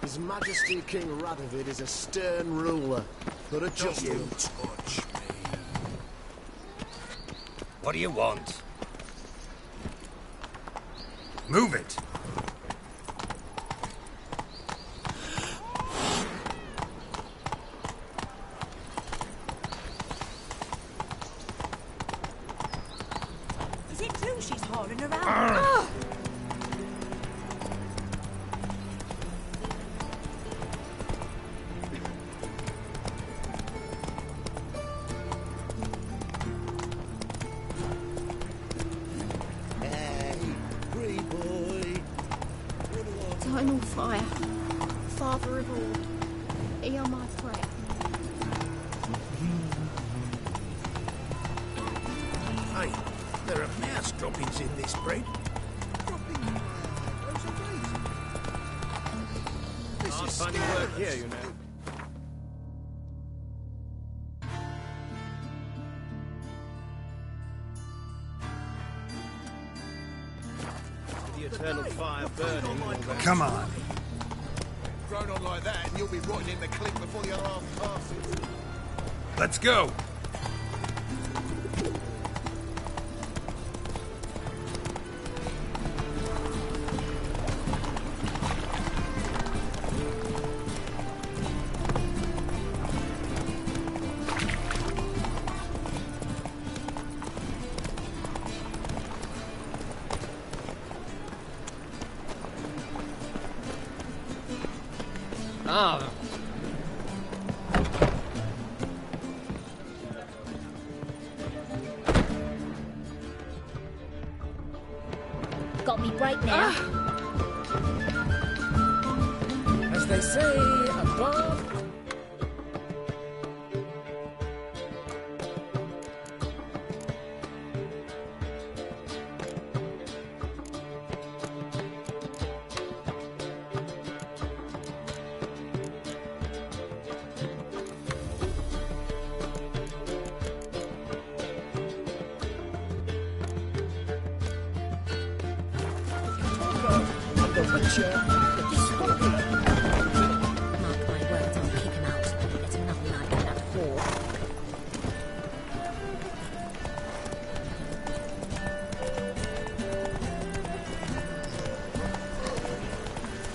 His Majesty King Radovid is a stern ruler, but a just one. Touch me. What do you want? Move it! Is it true she's hauling around? Oh. Eternal fire, Father of all, hear my prayer. Hey, there are mouse droppings in this bread. This is funny work here, you know. The eternal fire burning. Come on. Thrown on like that, and you'll be rotting in the clink before the other half passes. Let's go. Ah. Got me break now. As they say, above. The Witcher, the Scorpion. Mark my words, I'll kick him out. There's nothing like that whore.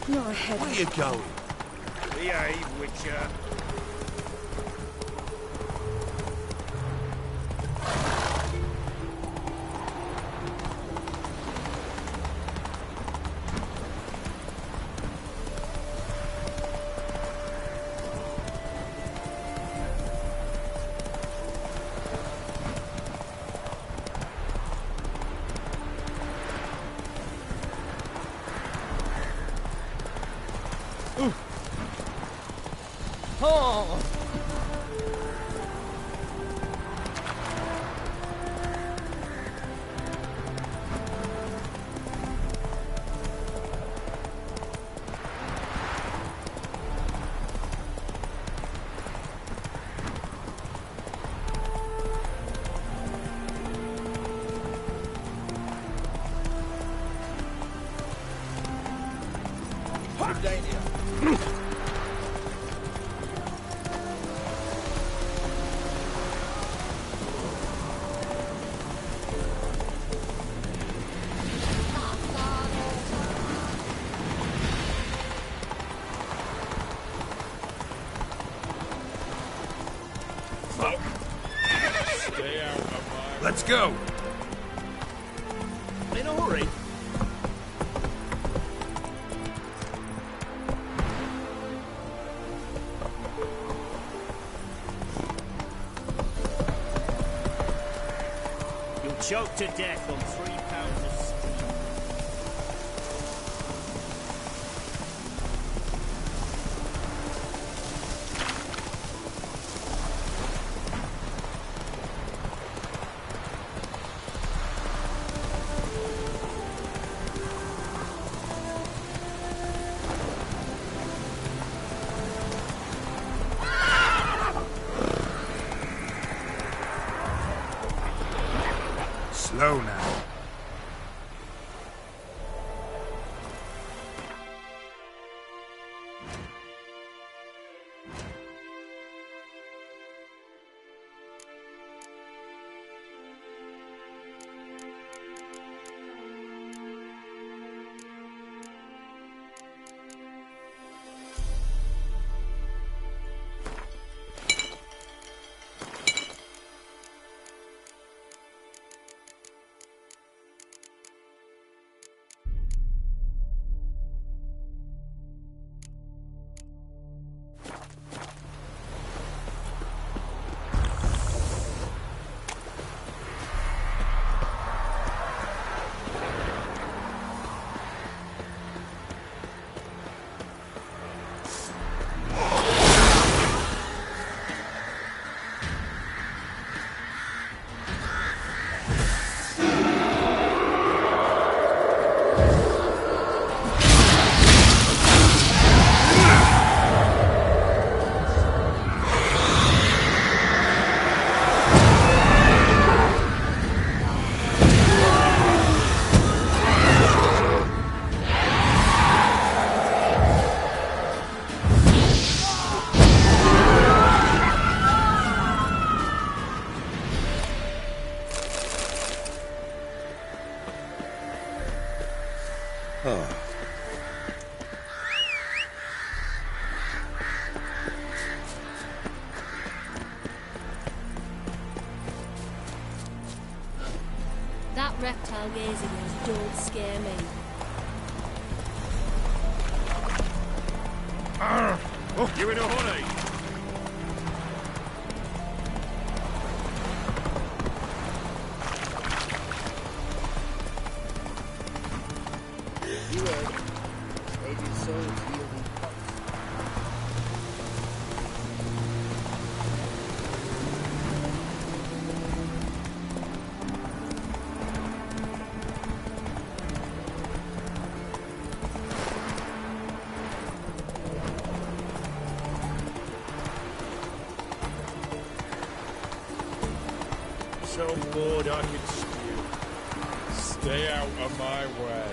You're ahead. Where are you going? Behave, Witcher. Oh! Stay out of my... Let's go. In a hurry. You'll choke to death on 3 pounds of steam. Slow now. That reptile gazing at don't scare me. You in a hurry? You heard. Aged souls yielding pots. So bored I can stew. Stay out of my way.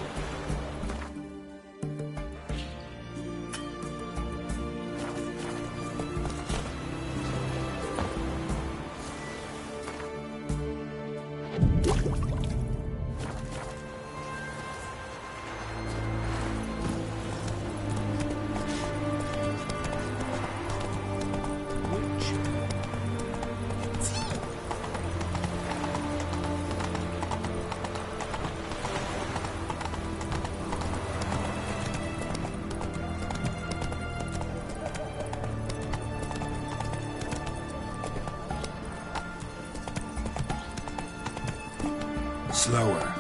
Slower.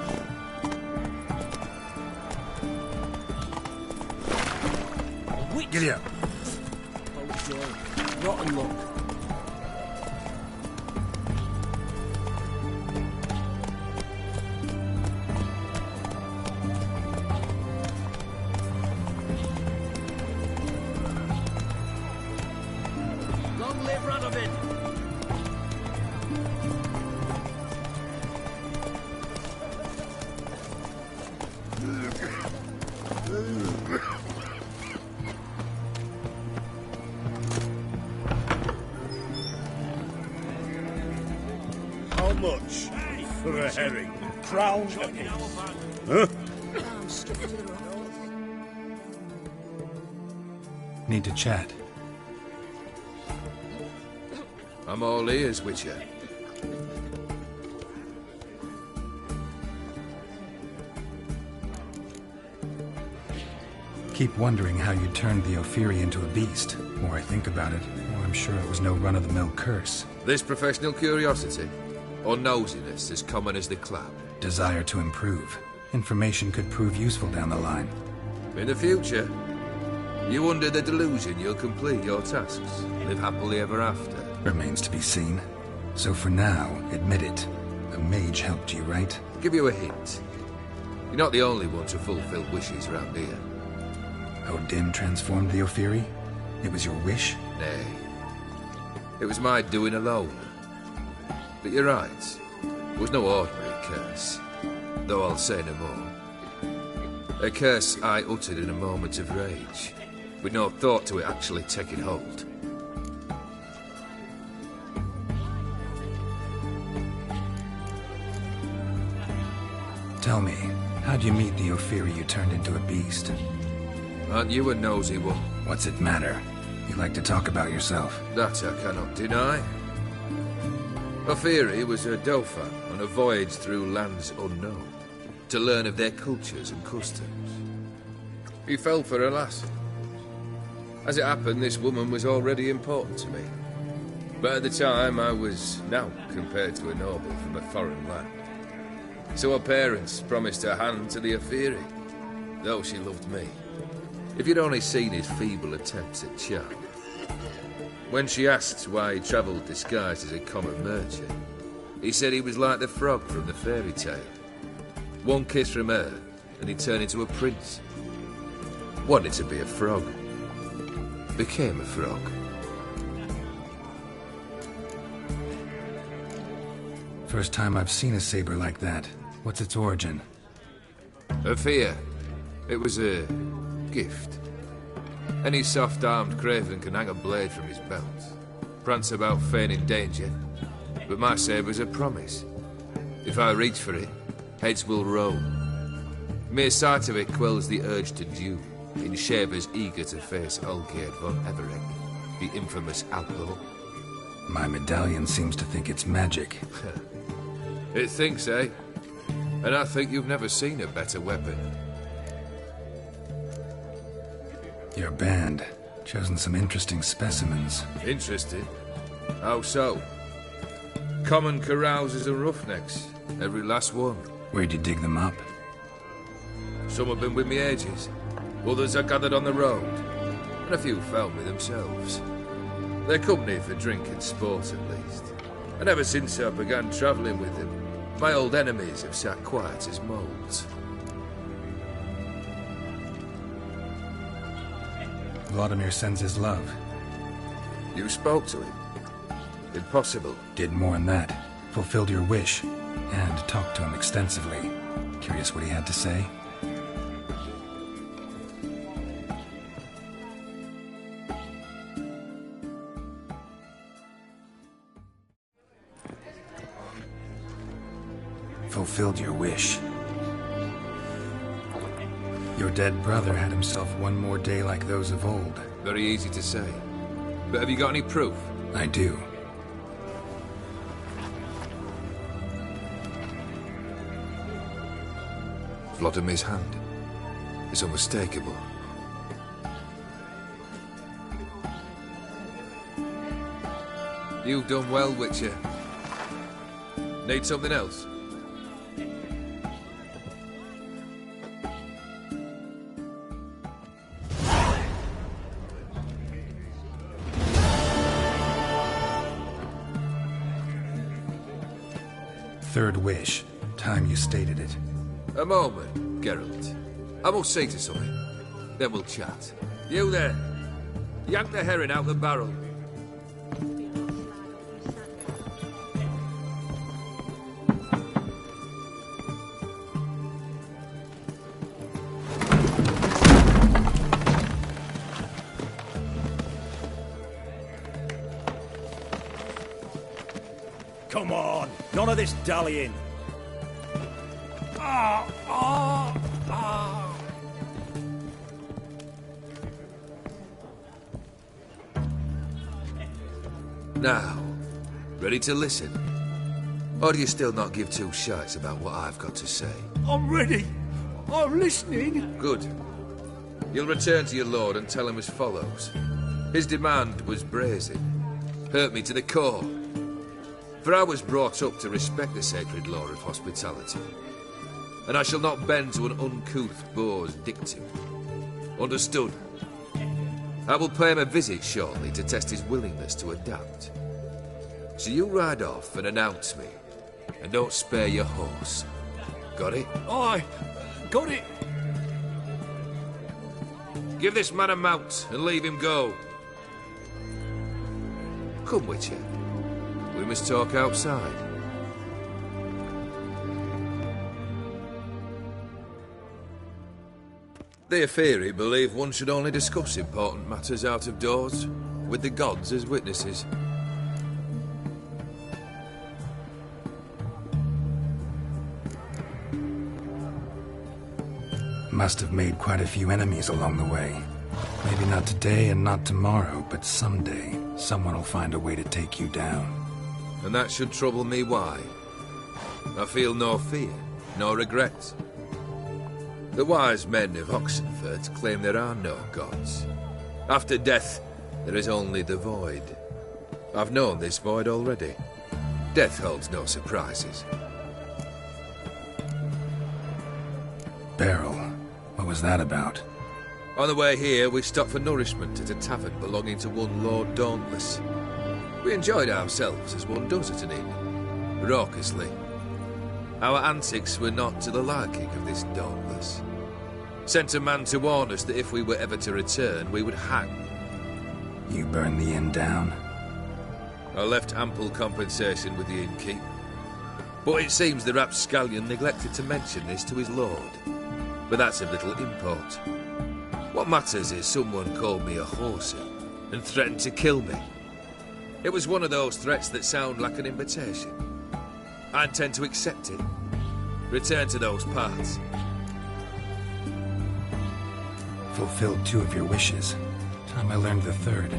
Giddy up. Oh, joy. Rotten luck. Long live Radovid! How much for a herring? Crown apiece. Huh? Need to chat. I'm all ears, Witcher. Keep wondering how you turned the Ophiri into a beast. The more I think about it, the more I'm sure it was no run-of-the-mill curse. This professional curiosity, or nosiness as common as the clap. Desire to improve. Information could prove useful down the line. In the future, you under the delusion you'll complete your tasks, live happily ever after. Remains to be seen. So for now, admit it. A mage helped you, right? Give you a hint. You're not the only one to fulfill wishes around here. Odin transformed the Ophiri? It was your wish? Nay. It was my doing alone. But you're right. It was no ordinary curse. Though I'll say no more. A curse I uttered in a moment of rage, with no thought to it actually taking hold. Tell me, how'd you meet the Ophiri you turned into a beast? Aren't you a nosy one? What's it matter? You like to talk about yourself. That I cannot deny. Ophiri was a dauphin on a voyage through lands unknown, to learn of their cultures and customs. He fell for a lass. As it happened, this woman was already important to me. But at the time, I was naught compared to a noble from a foreign land. So her parents promised her hand to the Ophiri, though she loved me. If you'd only seen his feeble attempts at charm. When she asked why he travelled disguised as a common merchant, he said he was like the frog from the fairy tale. One kiss from her, and he turned into a prince. Wanted to be a frog. Became a frog. First time I've seen a saber like that. What's its origin? A fear. It was a gift. Any soft-armed craven can hang a blade from his belt, prance about feigning danger, but my saber's a promise. If I reach for it, heads will roll. Mere sight of it quells the urge to duel, in shavers eager to face Olgierd von Everett, the infamous outlaw. My medallion seems to think it's magic. It thinks, eh? And I think you've never seen a better weapon. Your band, chosen some interesting specimens. Interesting? How so? Common carousers and roughnecks, every last one. Where'd you dig them up? Some have been with me ages, others I gathered on the road, and a few found me themselves. They're company for drink and sport at least, and ever since I began travelling with them, my old enemies have sat quiet as moles. Vladimir sends his love. You spoke to him? Impossible. Did more than that. Fulfilled your wish. And talked to him extensively. Curious what he had to say? Fulfilled your wish. Your dead brother had himself one more day like those of old. Very easy to say. But have you got any proof? I do. Vladimir's hand is unmistakable. You've done well, Witcher. Need something else? Third wish. Time you stated it. A moment, Geralt. I must see to something. Then we'll chat. You there. Yank the herring out the barrel. Come on, none of this dallying. Now, ready to listen? Or do you still not give two shites about what I've got to say? I'm ready. I'm listening. Good. You'll return to your lord and tell him as follows. His demand was brazen. Hurt me to the core. For I was brought up to respect the sacred law of hospitality. And I shall not bend to an uncouth boor's dictum. Understood? I will pay him a visit shortly to test his willingness to adapt. So you ride off and announce me, and don't spare your horse. Got it? Aye, got it. Give this man a mount and leave him go. Come, Witcher. We must talk outside. The Aetheri believe one should only discuss important matters out of doors, with the gods as witnesses. Must have made quite a few enemies along the way. Maybe not today and not tomorrow, but someday, someone will find a way to take you down. And that should trouble me why? I feel no fear, no regrets. The wise men of Oxenfurt claim there are no gods. After death, there is only the void. I've known this void already. Death holds no surprises. Beryl, what was that about? On the way here, we stopped for nourishment at a tavern belonging to one Lord Dauntless. We enjoyed ourselves as one does at an inn, raucously. Our antics were not to the liking of this Dauntless. Sent a man to warn us that if we were ever to return, we would hang. You burned the inn down? I left ample compensation with the innkeep. But it seems the rapscallion neglected to mention this to his lord. But that's of little import. What matters is someone called me a horsey and threatened to kill me. It was one of those threats that sound like an invitation. I intend to accept it. Return to those parts. Fulfilled 2 of your wishes. Time I learned the 3rd.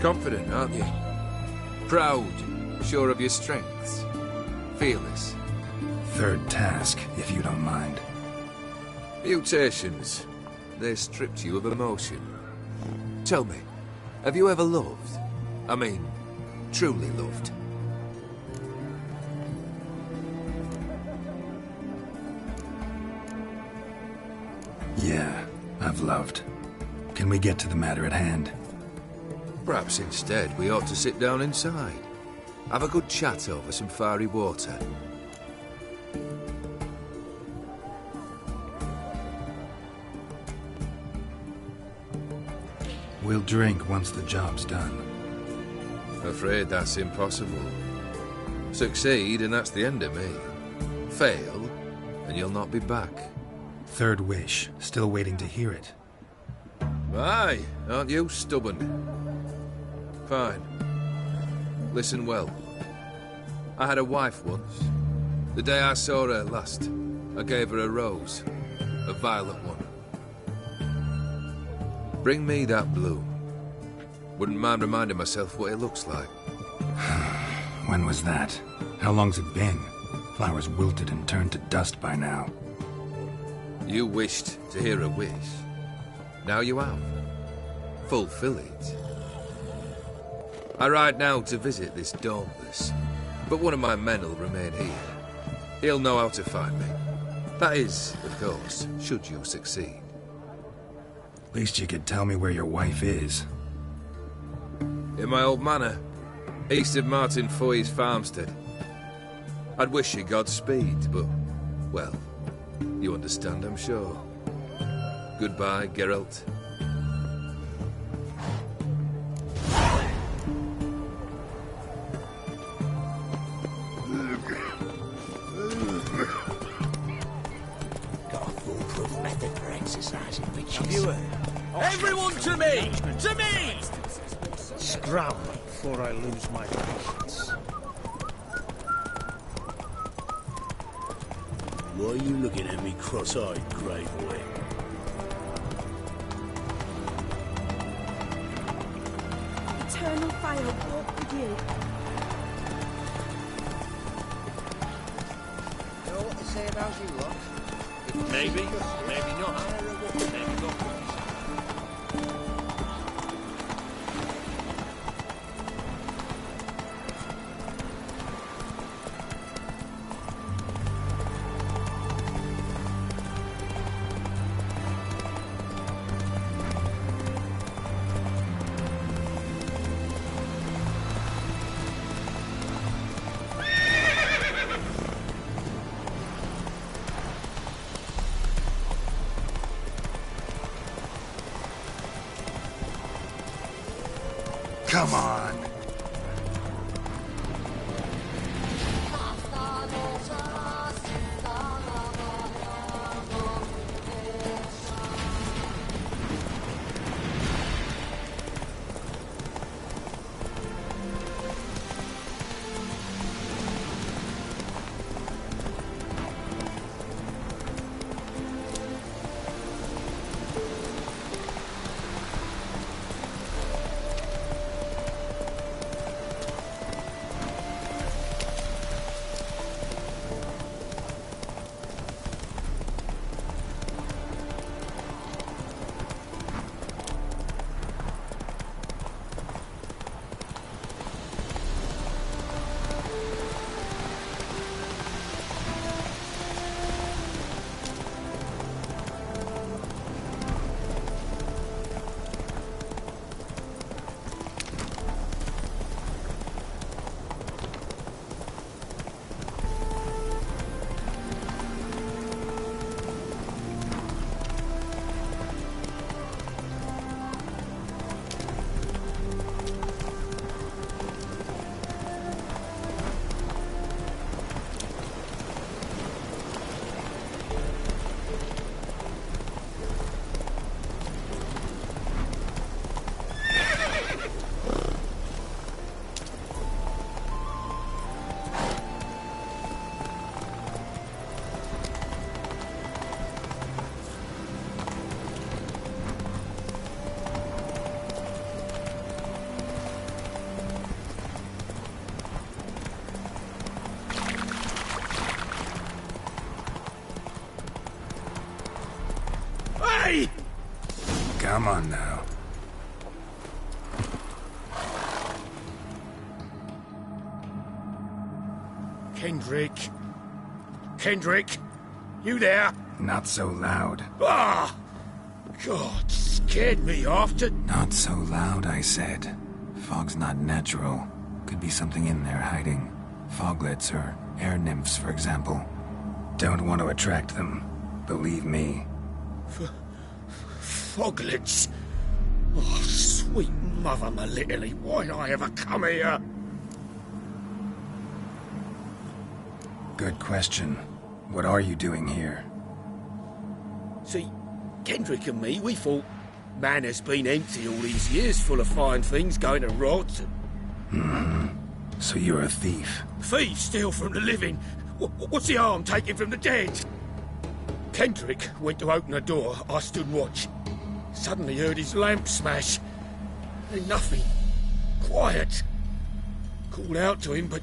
Confident, aren't you? Proud, sure of your strengths. Fearless. 3rd task, if you don't mind. Mutations. They stripped you of emotion. Tell me, have you ever loved? I mean, truly loved? Yeah, I've loved. Can we get to the matter at hand? Perhaps instead we ought to sit down inside. Have a good chat over some fiery water. We'll drink once the job's done. Afraid that's impossible. Succeed and that's the end of me. Fail and you'll not be back. 3rd wish. Still waiting to hear it. Aye, aren't you stubborn? Fine. Listen well. I had a wife once. The day I saw her last, I gave her a rose. A violet one. Bring me that bloom. Wouldn't mind reminding myself what it looks like. When was that? How long's it been? Flowers wilted and turned to dust by now. You wished to hear a wish. Now you have. Fulfill it. I ride now to visit this Dauntless, but one of my men will remain here. He'll know how to find me. That is, of course, should you succeed. Least you could tell me where your wife is. In my old manor, east of Martin Foy's farmstead. I'd wish you Godspeed, but, well, you understand, I'm sure. Goodbye, Geralt. Got a foolproof method for exercising witches. Have you Everyone to me! To me! Scram before I lose my patience. Why are you looking at me cross-eyed, grey boy? Eternal fire walk with you. You know what they say about you lot? Maybe, maybe not. Maybe not. Come on! away! Come on now. Kendrick. Kendrick, you there? Not so loud. Ah! God, scared me after... Not so loud, I said. Fog's not natural. Could be something in there hiding. Foglets or air nymphs, for example. Don't want to attract them. Believe me. Foglets? Oh, sweet mother Melitterly, why'd I ever come here? Good question. What are you doing here? See, Kendrick and me, we thought man has been empty all these years, full of fine things going to rot. So you're a thief. Thieves steal from the living. What's the harm taking from the dead? Kendrick went to open a door. I stood watch. Suddenly heard his lamp smash. Then nothing. Quiet. Called out to him, but...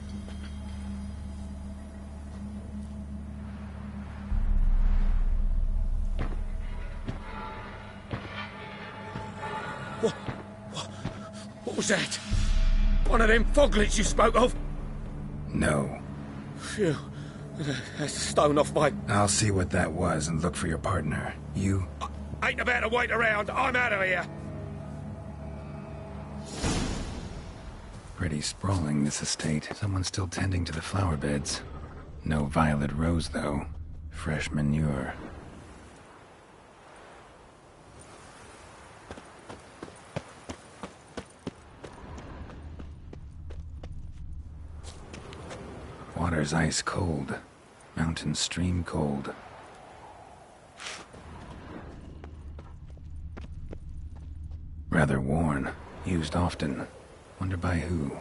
What was that? One of them foglets you spoke of? No. Phew. That's a stone off my... I'll see what that was and look for your partner. You? Ain't about to wait around. I'm out of here. Pretty sprawling, this estate. Someone's still tending to the flower beds. No violet rose, though. Fresh manure. Water's ice cold. Mountain stream cold. Rather worn. Used often. Wonder by who.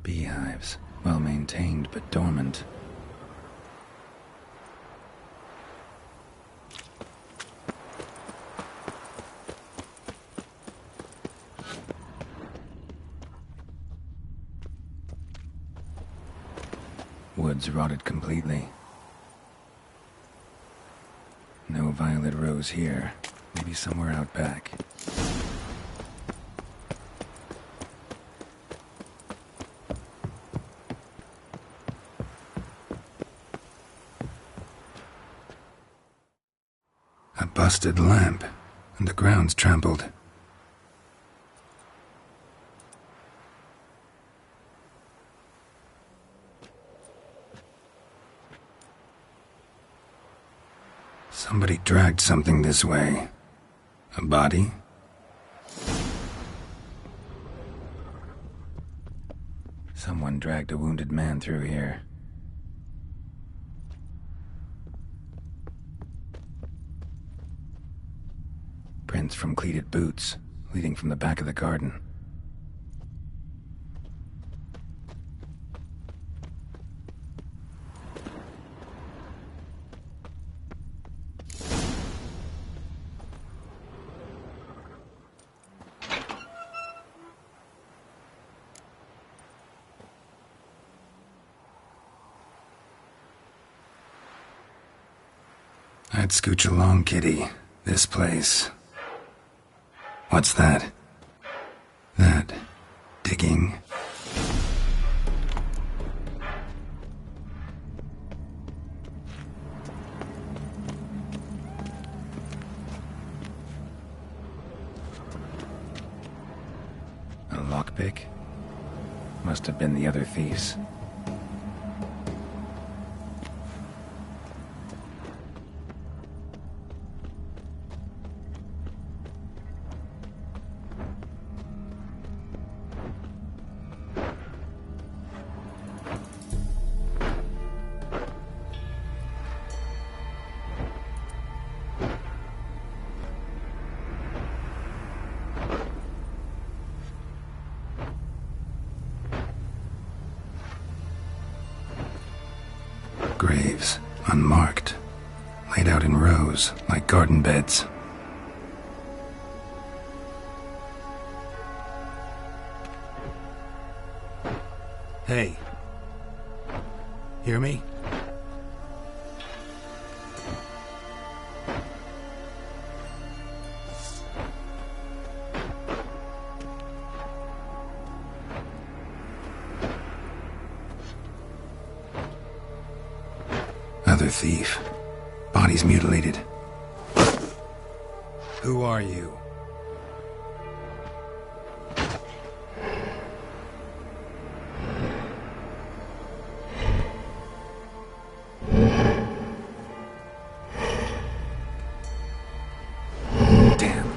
Beehives. Well maintained but dormant. Woods rotted completely. No violet rose here. Maybe somewhere out back. A busted lamp, and the ground's trampled. Somebody dragged something this way. A body? Someone dragged a wounded man through here. Prints from cleated boots, leading from the back of the garden. I'd scooch along, kitty. This place. What's that? That. Digging. A lockpick? Must have been the other thieves. Graves, unmarked, laid out in rows like garden beds. Hey. Hear me? Other thief. Body's mutilated. Who are you? Damn.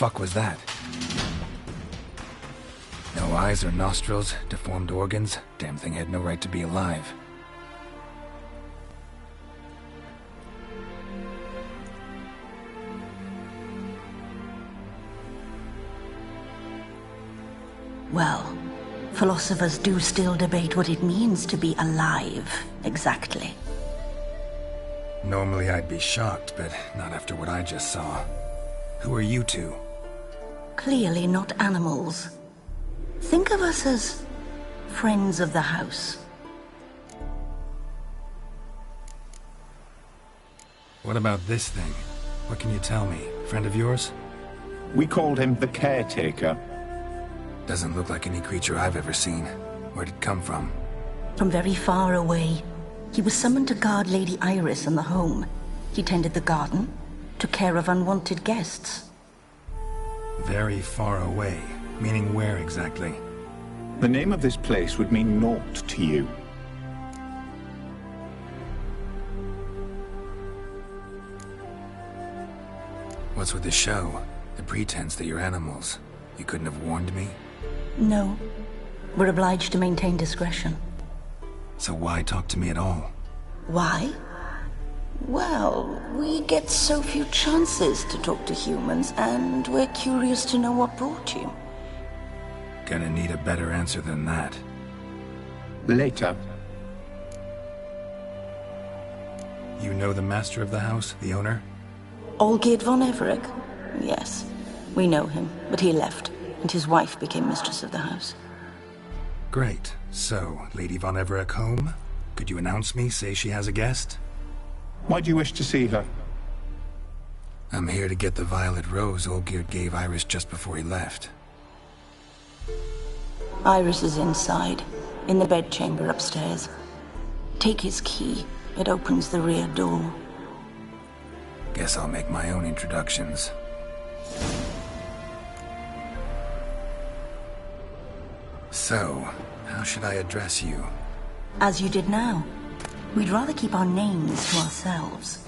fuck was that? No eyes or nostrils, deformed organs. Damn thing had no right to be alive. Well, philosophers do still debate what it means to be alive, exactly. Normally I'd be shocked, but not after what I just saw. Who are you two? Clearly not animals. Think of us as friends of the house. What about this thing? What can you tell me? Friend of yours? We called him the Caretaker. Doesn't look like any creature I've ever seen. Where'd it come from? From very far away. He was summoned to guard Lady Iris and the home. He tended the garden, took care of unwanted guests. Very far away. Meaning where exactly? The name of this place would mean naught to you. What's with the show? The pretense that you're animals. You couldn't have warned me? No. We're obliged to maintain discretion. So why talk to me at all? Why? Well, we get so few chances to talk to humans, and we're curious to know what brought you. Gonna need a better answer than that. Later. You know the master of the house, the owner? Olgierd von Everec? Yes. We know him, but he left, and his wife became mistress of the house. Great. So, Lady von Everec home? Could you announce me, say she has a guest? Why do you wish to see her? I'm here to get the violet rose Olgierd gave Iris just before he left. Iris is inside, in the bedchamber upstairs. Take his key. It opens the rear door. Guess I'll make my own introductions. So, how should I address you? As you did now. We'd rather keep our names to ourselves.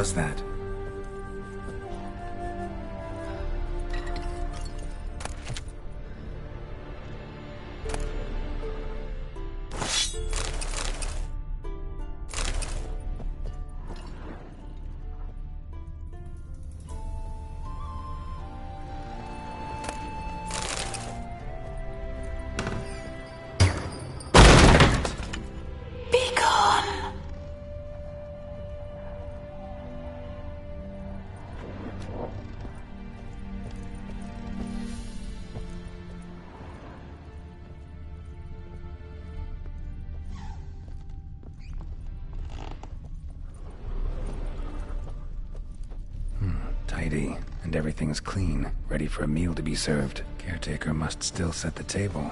was that? Tidy, and everything's clean, ready for a meal to be served. Caretaker must still set the table.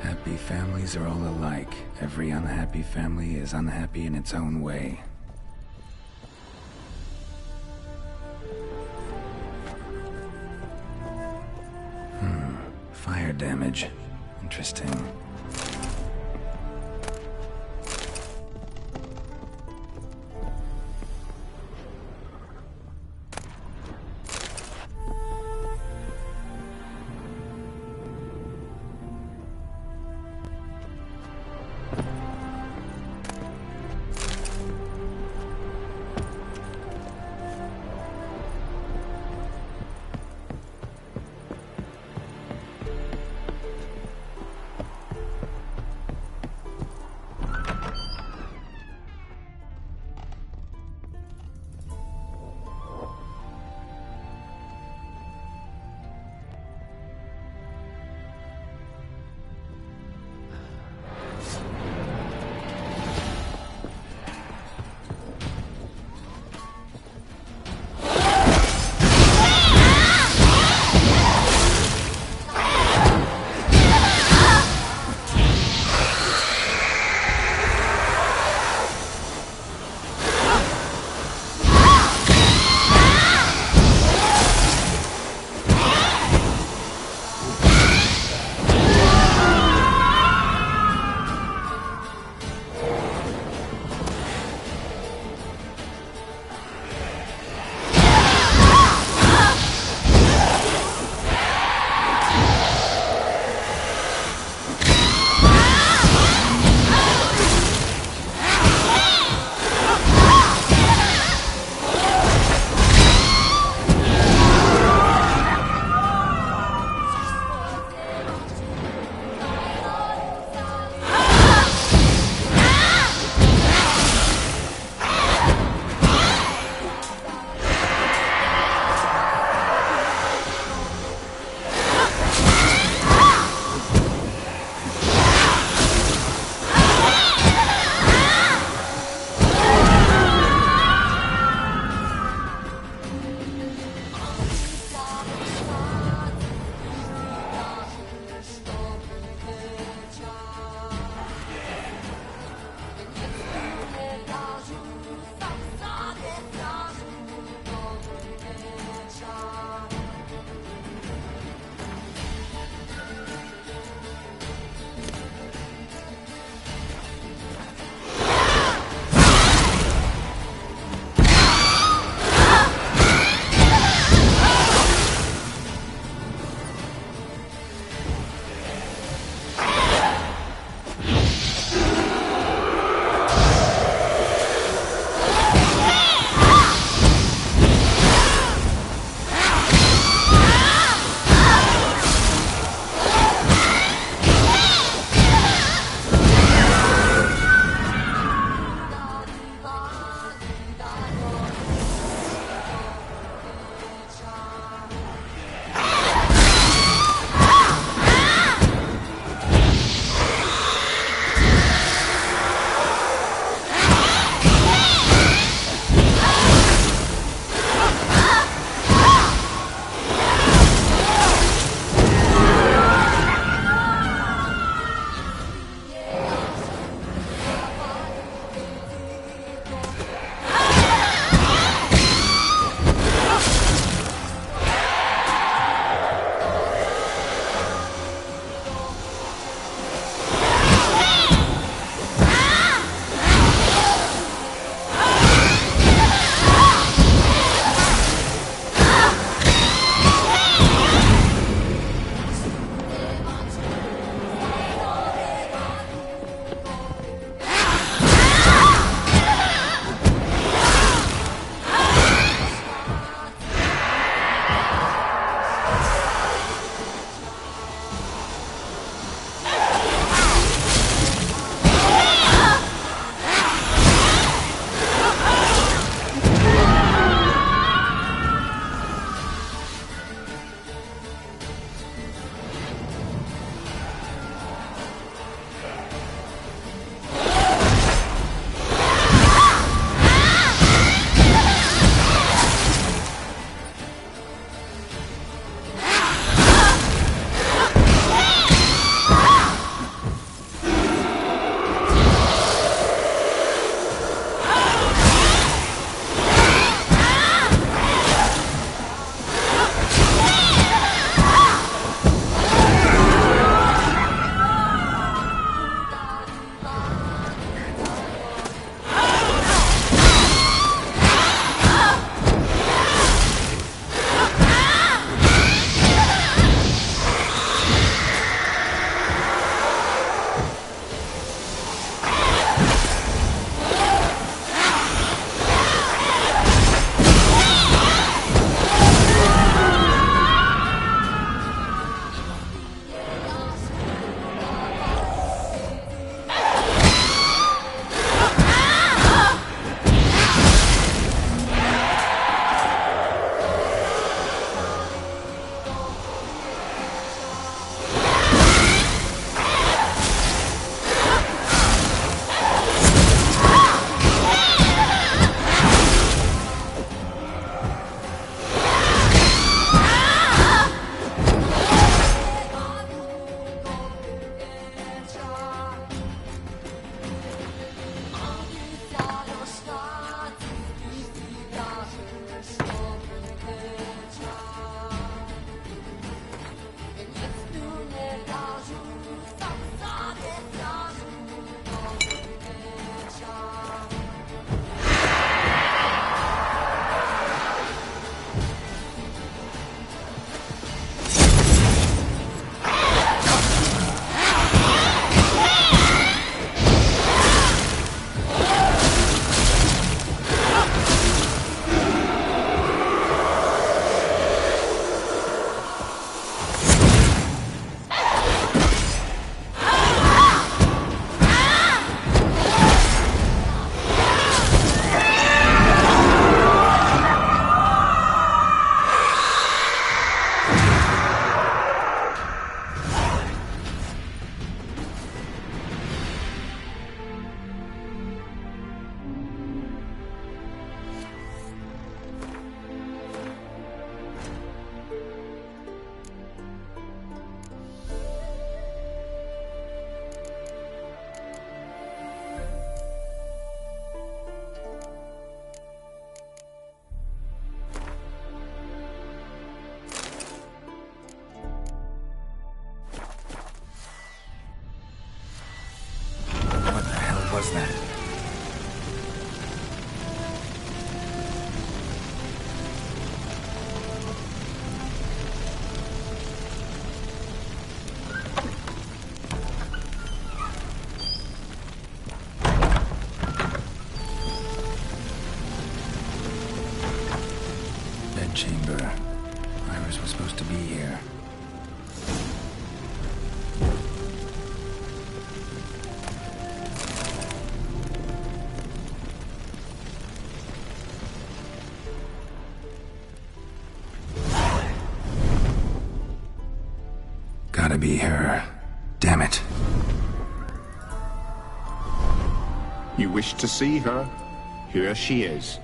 Happy families are all alike. Every unhappy family is unhappy in its own way. Fire damage. Interesting. was that? Chamber. Iris was supposed to be here. Gotta be her. Damn it. You wish to see her? Here she is.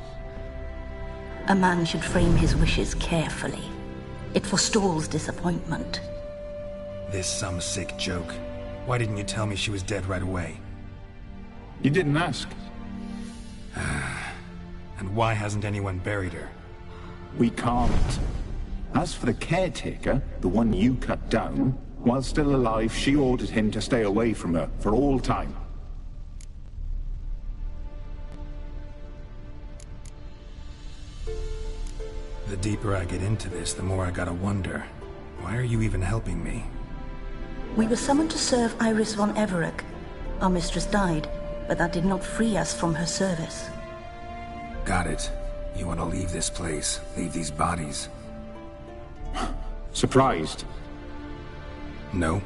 A man should frame his wishes carefully. It forestalls disappointment. This some sick joke. Why didn't you tell me she was dead right away? You didn't ask. And why hasn't anyone buried her? We can't. As for the caretaker, the one you cut down, while still alive, she ordered him to stay away from her for all time. The deeper I get into this, the more I gotta wonder. Why are you even helping me? We were summoned to serve Iris von Everett. Our mistress died, but that did not free us from her service. Got it. You want to leave this place, leave these bodies. Surprised? No,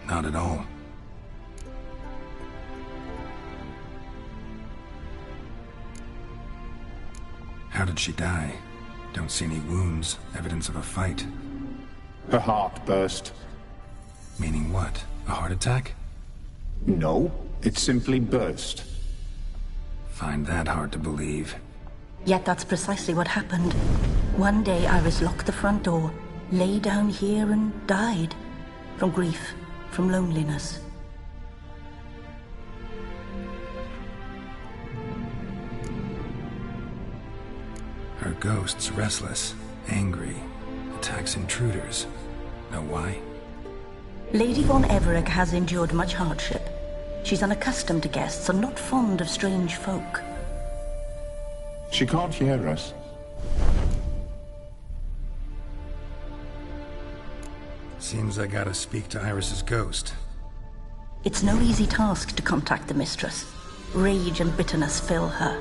not at all. How did she die? Don't see any wounds, evidence of a fight. Her heart burst. Meaning what? A heart attack? No, it simply burst. Find that hard to believe. Yet that's precisely what happened. One day Iris locked the front door, lay down here and died. From grief, from loneliness. Her ghost's restless, angry, attacks intruders. Know why? Lady von Everett has endured much hardship. She's unaccustomed to guests and not fond of strange folk. She can't hear us. Seems I gotta speak to Iris's ghost. It's no easy task to contact the mistress. Rage and bitterness fill her.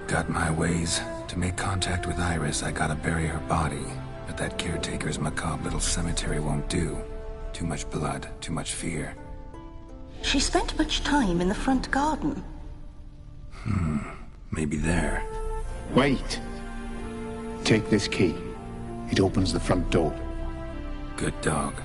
Got my ways. To make contact with Iris, I gotta bury her body. But that caretaker's macabre little cemetery won't do. Too much blood, too much fear. She spent much time in the front garden. Maybe there. Wait. Take this key. It opens the front door. Good dog.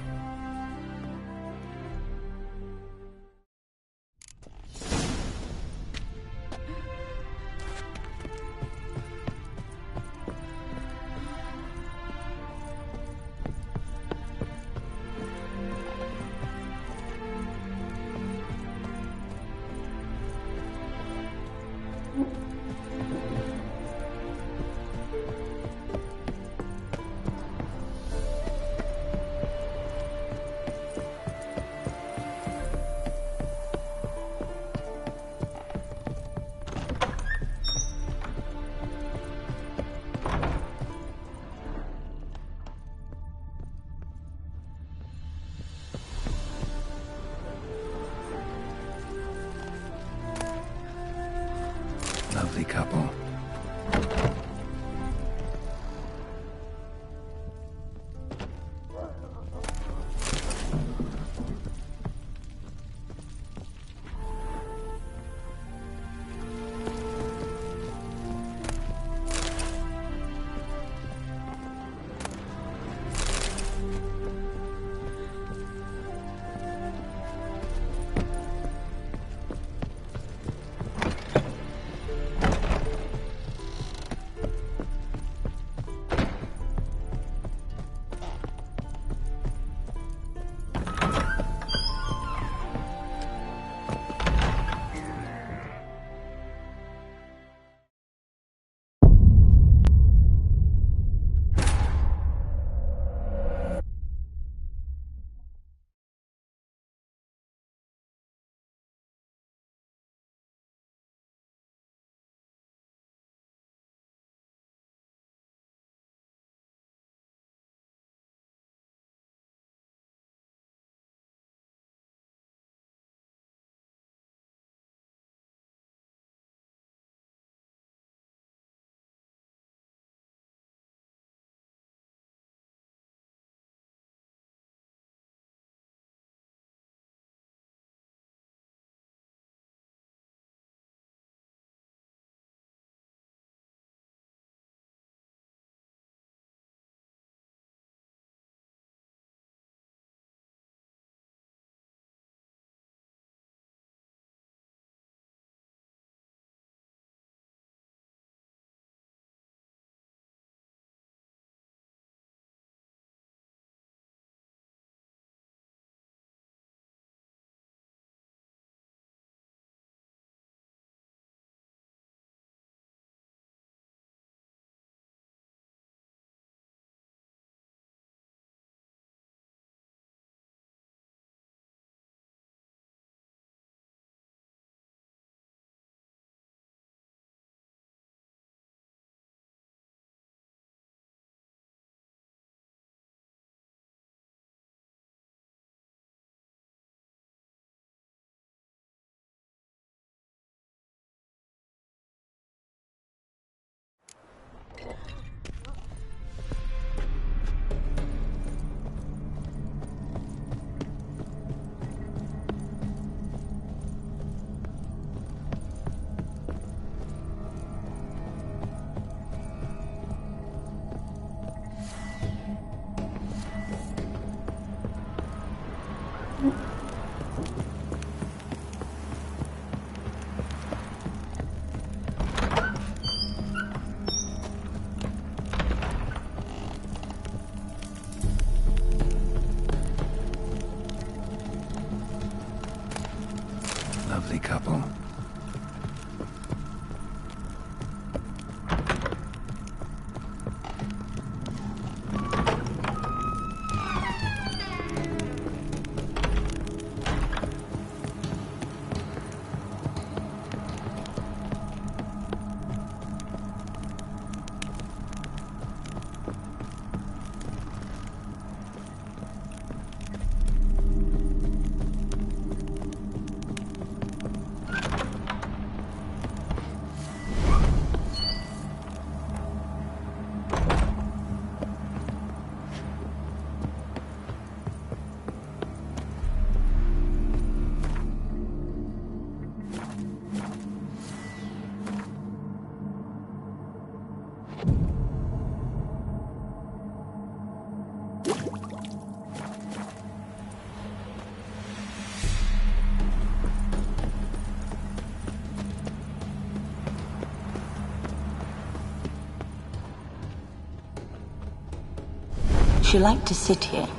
She liked to sit here,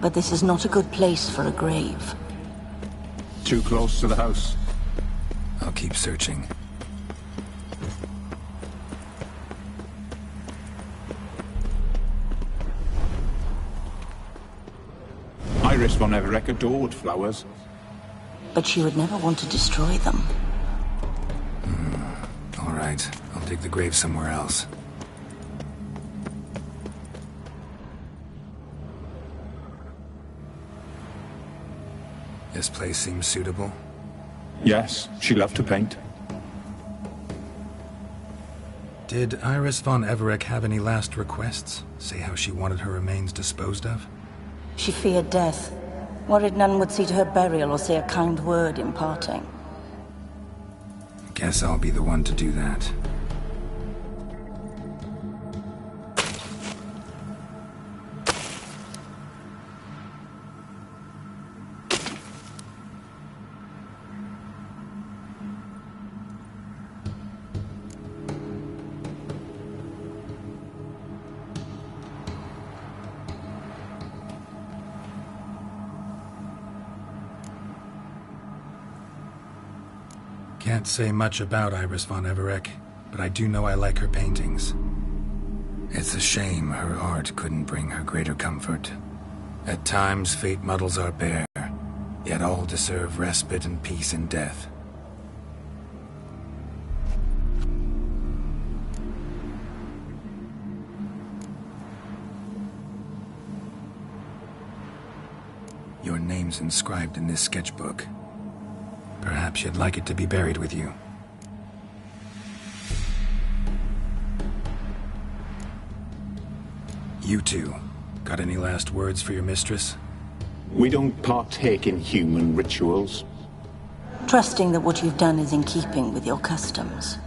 but this is not a good place for a grave. Too close to the house. I'll keep searching. Iris von Everett adored flowers. But she would never want to destroy them. All right, I'll dig the grave somewhere else. This place seems suitable. Yes, she loved to paint. Did Iris von Everett have any last requests? Say how she wanted her remains disposed of? She feared death, worried none would see to her burial or say a kind word in parting. Guess I'll be the one to do that. Can't say much about Iris von Everett, but I do know I like her paintings. It's a shame her art couldn't bring her greater comfort. At times, fate muddles our pair, yet all deserve respite and peace in death. Your name's inscribed in this sketchbook. Perhaps you'd like it to be buried with you. You two, got any last words for your mistress? We don't partake in human rituals. Trusting that what you've done is in keeping with your customs.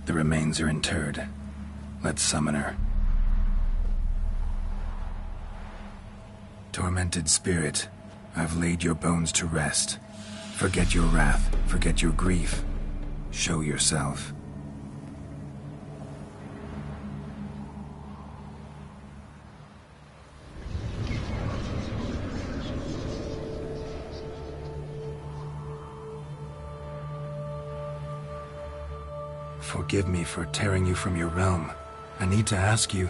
The remains are interred. Let's summon her. Tormented spirit, I've laid your bones to rest. Forget your wrath, forget your grief. Show yourself. Forgive me for tearing you from your realm. I need to ask you...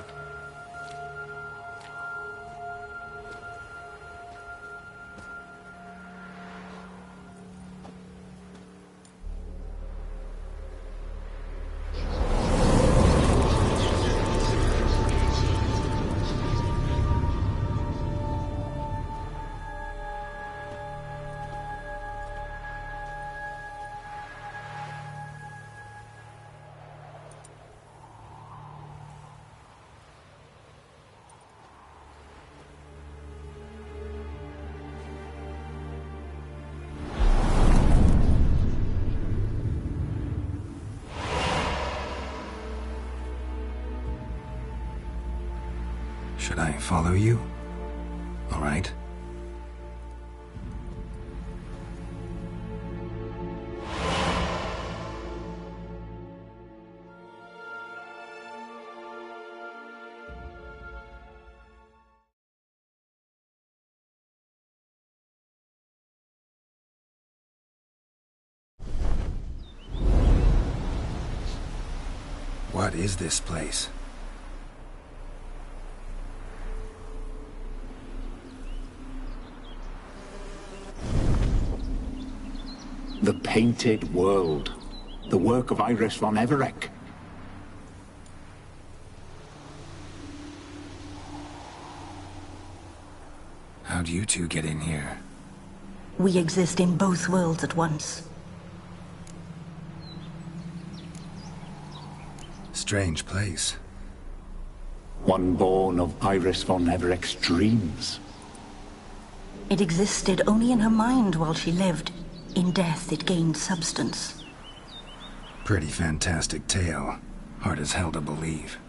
Should I follow you? All right. What is this place? The Painted World. The work of Iris von Everett. How'd you two get in here? We exist in both worlds at once. Strange place. One born of Iris von Everett's dreams. It existed only in her mind while she lived. In death, it gained substance. Pretty fantastic tale. Hard as hell to believe.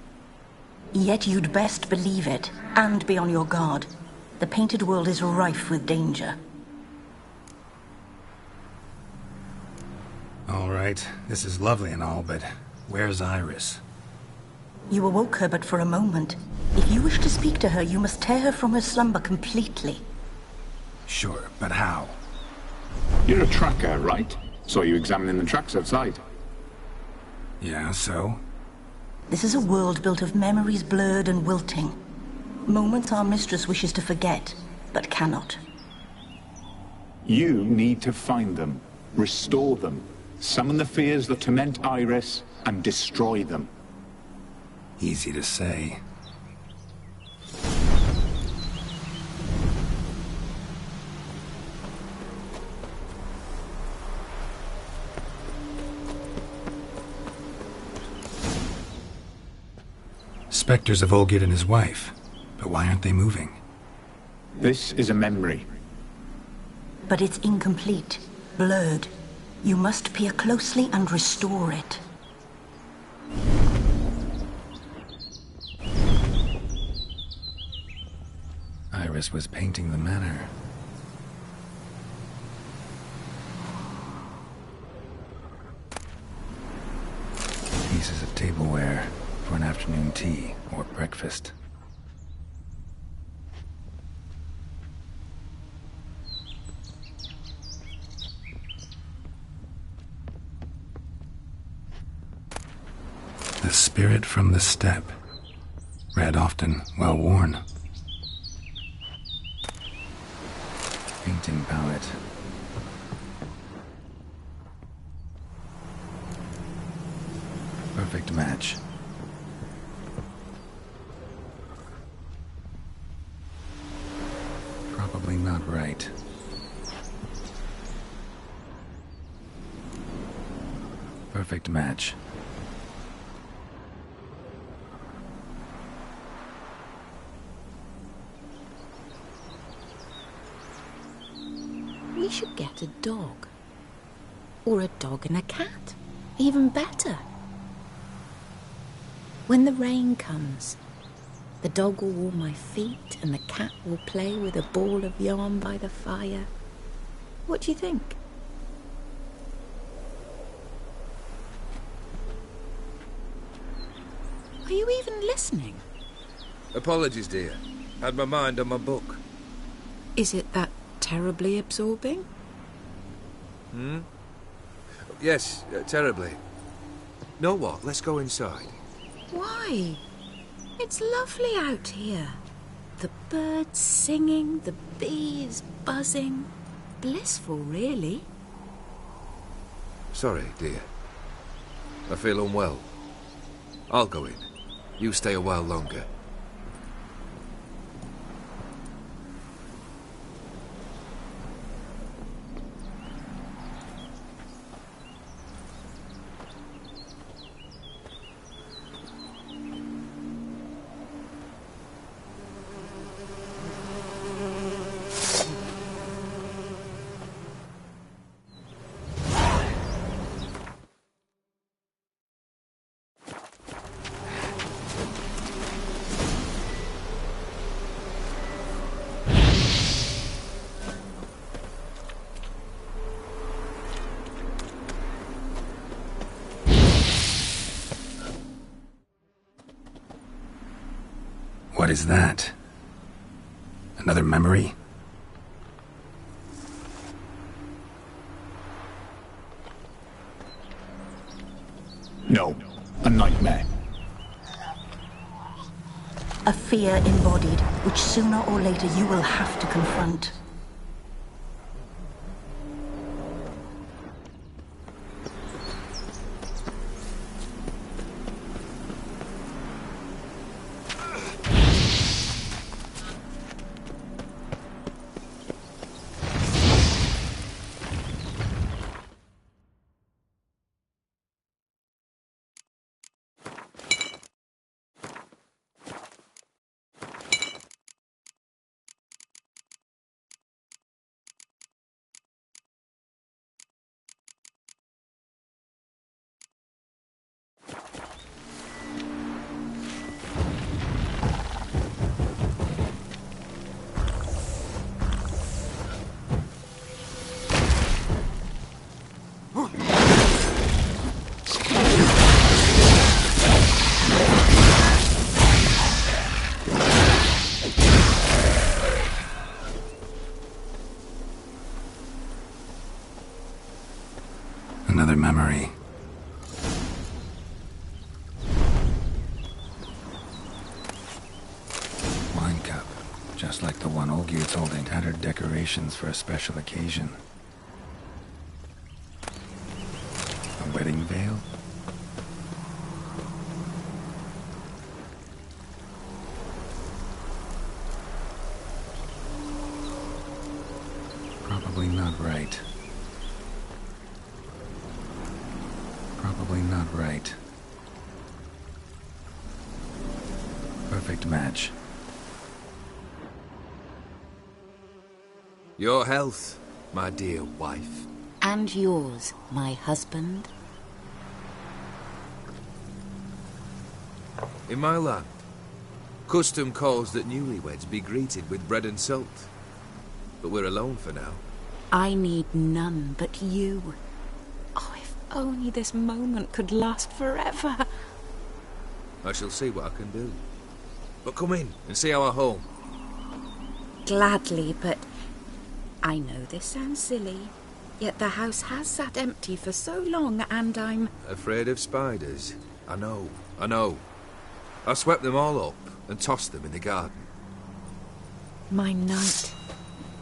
Yet you'd best believe it, and be on your guard. The painted world is rife with danger. All right, this is lovely and all, but where's Iris? You awoke her but for a moment. If you wish to speak to her, you must tear her from her slumber completely. Sure, but how? You're a tracker, right? Saw you examining the tracks outside. Yeah, so? This is a world built of memories blurred and wilting. Moments our mistress wishes to forget, but cannot. You need to find them, restore them, summon the fears that torment Iris, and destroy them. Easy to say. Spectres of Olgid and his wife. But why aren't they moving? This is a memory. But it's incomplete, blurred. You must peer closely and restore it. Iris was painting the manor. Pieces of tableware for an afternoon tea or breakfast. The spirit from the steppe. Read often, well worn. Painting palette. Perfect match. Probably not right. Perfect match. We should get a dog. Or a dog and a cat. Even better. When the rain comes, the dog will warm my feet and the cat will play with a ball of yarn by the fire. What do you think? Are you even listening? Apologies, dear. Had my mind on my book. Is it that terribly absorbing? Yes, terribly. Know what? Let's go inside. Why? It's lovely out here. The birds singing, the bees buzzing. Blissful, really. Sorry, dear. I feel unwell. I'll go in. You stay a while longer. What is that? Another memory? No, a nightmare. A fear embodied, which sooner or later you will have to confront. Another memory. Wine cup, just like the one Olgir's holding. Tattered decorations for a special occasion. A wedding veil? Probably not right. Probably not right. Perfect match. Your health, my dear wife. And yours, my husband. In my land, custom calls that newlyweds be greeted with bread and salt. But we're alone for now. I need none but you. Oh, if only this moment could last forever. I shall see what I can do. But come in and see our home. Gladly, but I know this sounds silly, yet the house has sat empty for so long and I'm... Afraid of spiders? I know. I swept them all up and tossed them in the garden. My knight,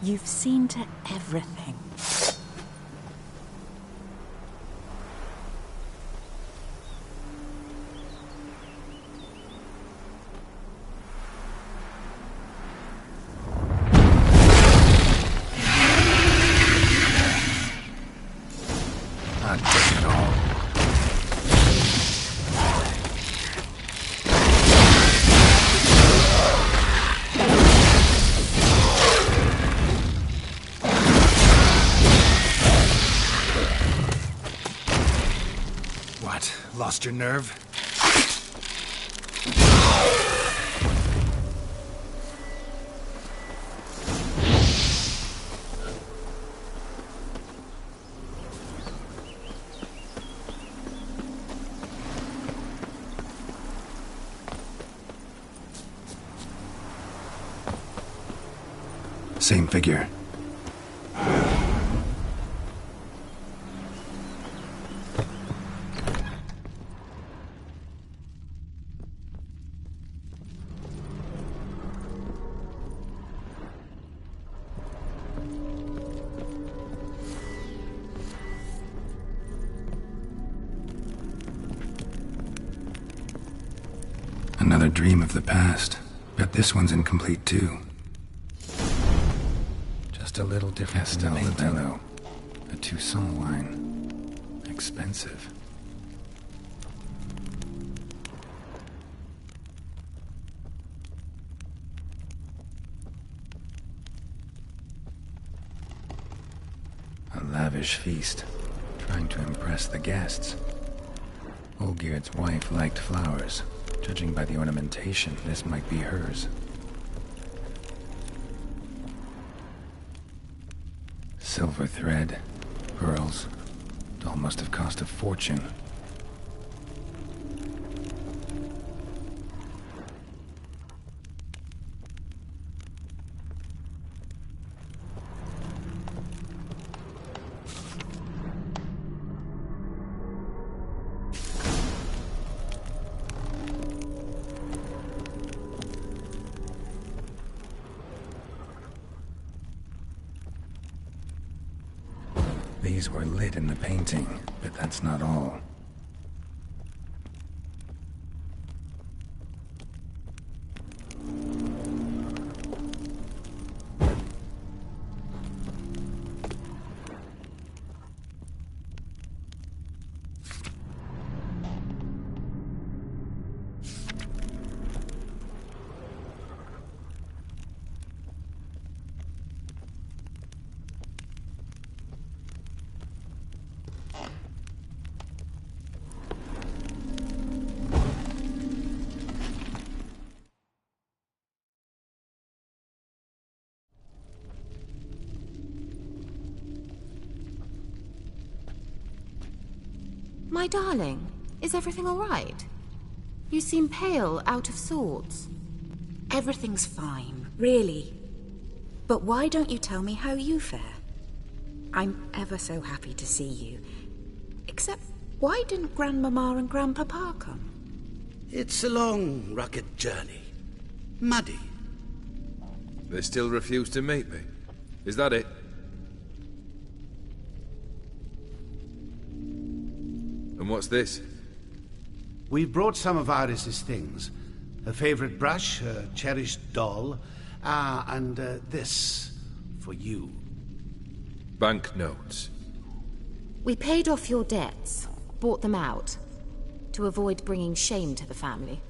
you've seen to everything. Not good at all. What? Lost your nerve? Same figure. Another dream of the past. Bet this one's incomplete too. Just a little different. Castello. A Toussaint wine. Expensive. A lavish feast. Trying to impress the guests. Olgird's wife liked flowers. Judging by the ornamentation, this might be hers. Silver thread, pearls. Doll must have cost a fortune. These were lit in the painting, but that's not all. My darling, is everything all right? You seem pale, out of sorts. Everything's fine, really. But why don't you tell me how you fare? I'm ever so happy to see you. Except, why didn't Grandmama and Grandpapa come? It's a long, rugged journey. Muddy. They still refuse to meet me. Is that it? And what's this? We've brought some of Iris's things. Her favorite brush, her cherished doll, and this for you. Banknotes. We paid off your debts, bought them out, to avoid bringing shame to the family.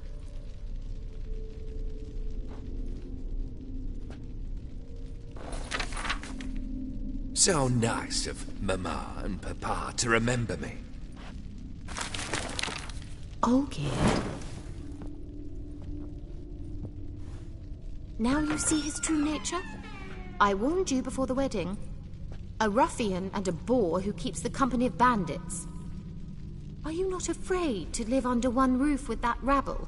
So nice of Mama and Papa to remember me. Olgierd. Now you see his true nature? I warned you before the wedding. A ruffian and a boor who keeps the company of bandits. Are you not afraid to live under one roof with that rabble?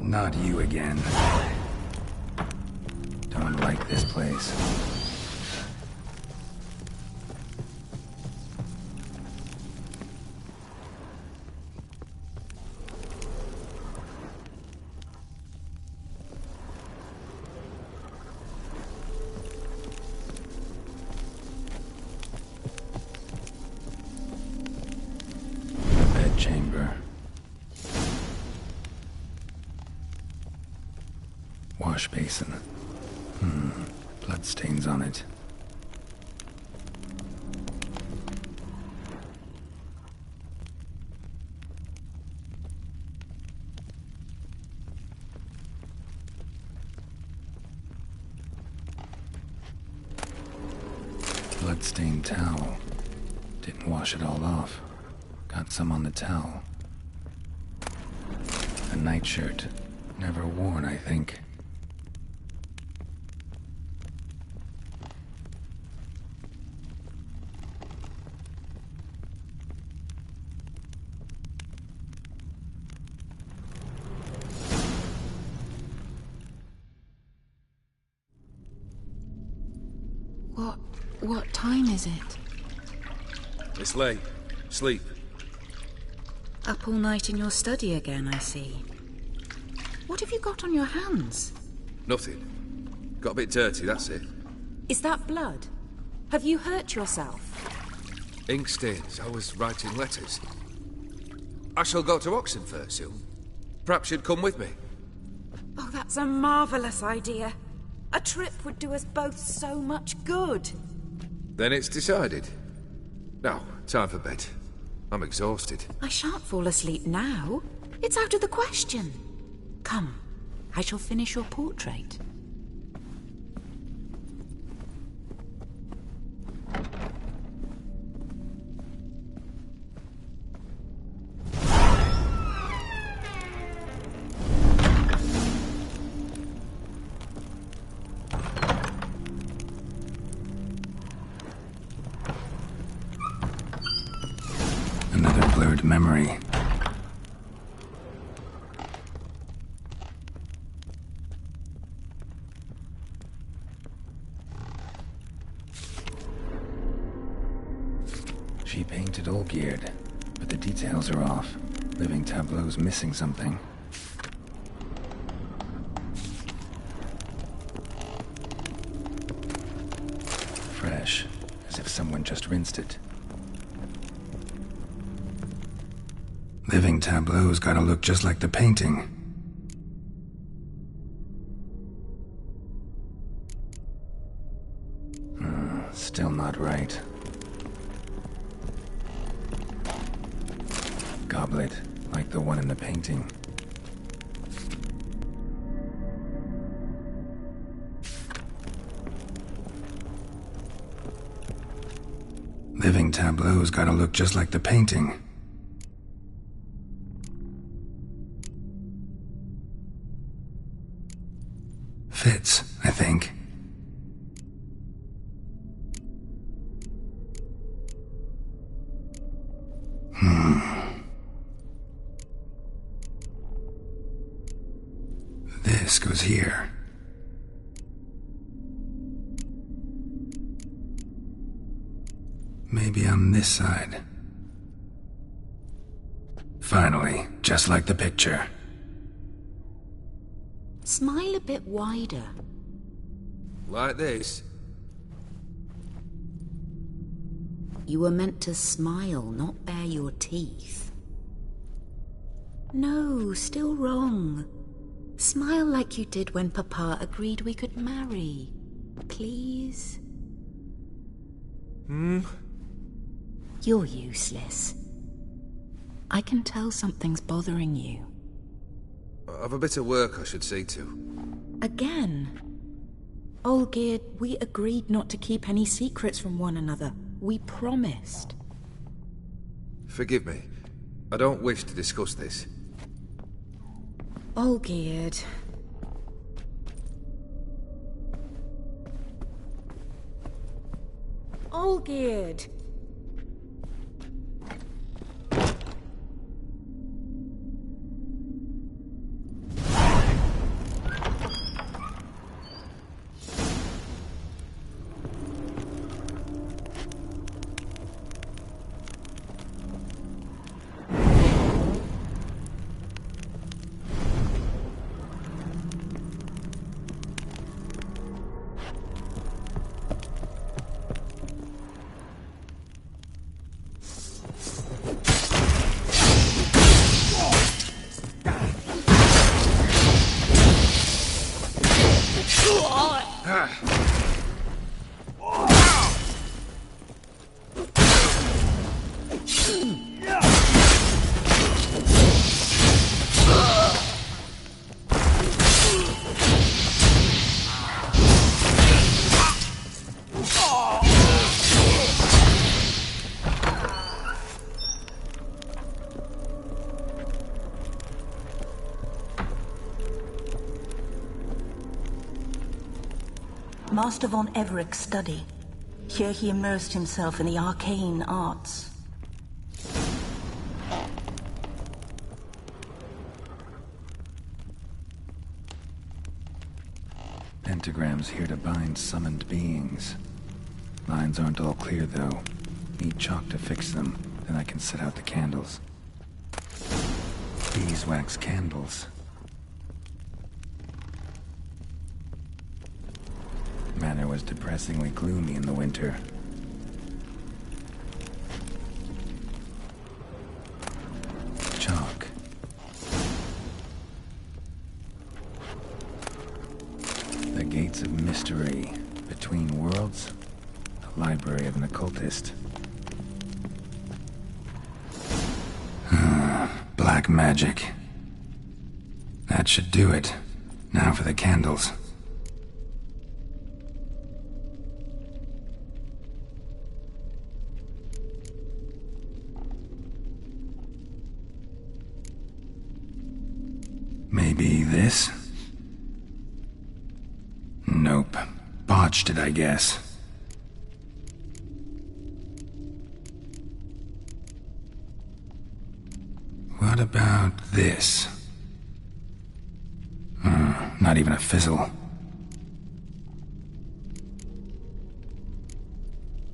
Not you again. Don't like this place. Bedchamber. Wash basin. Bloodstains on it. Bloodstained towel. Didn't wash it all off. Got some on the towel. A nightshirt. Never worn, I think. What time is it? It's late. Sleep. Up all night in your study again, I see. What have you got on your hands? Nothing. Got a bit dirty, that's it. Is that blood? Have you hurt yourself? Ink stains. I was writing letters. I shall go to Oxenfurt soon. Perhaps you'd come with me. Oh, that's a marvellous idea. A trip would do us both so much good. Then it's decided. Now, time for bed. I'm exhausted. I shan't fall asleep now. It's out of the question. Come, I shall finish your portrait. Another blurred memory. She painted Olgierd, but the details are off. Living tableau's missing something. Fresh, as if someone just rinsed it. Living tableau's gotta look just like the painting. Still not right. Goblet, like the one in the painting. Living tableau's gotta look just like the painting. Fits, I think. was here. Maybe on this side. Finally, just like the picture. Smile a bit wider. Like this? You were meant to smile, not bare your teeth. No, still wrong. Smile like you did when Papa agreed we could marry. Please? You're useless. I can tell something's bothering you. I've a bit of work I should see to. Again? Olgierd, we agreed not to keep any secrets from one another. We promised. Forgive me. I don't wish to discuss this. Olgierd. Olgierd! Master von Everett's study. Here he immersed himself in the arcane arts. Pentagrams here to bind summoned beings. Lines aren't all clear, though. Need chalk to fix them, then I can set out the candles. Beeswax candles. Manor was depressingly gloomy in the winter. Chalk. The gates of mystery. Between worlds. The library of an occultist. Black magic. That should do it. Now for the candles. Maybe this? Nope. Botched it, I guess. What about this? Not even a fizzle.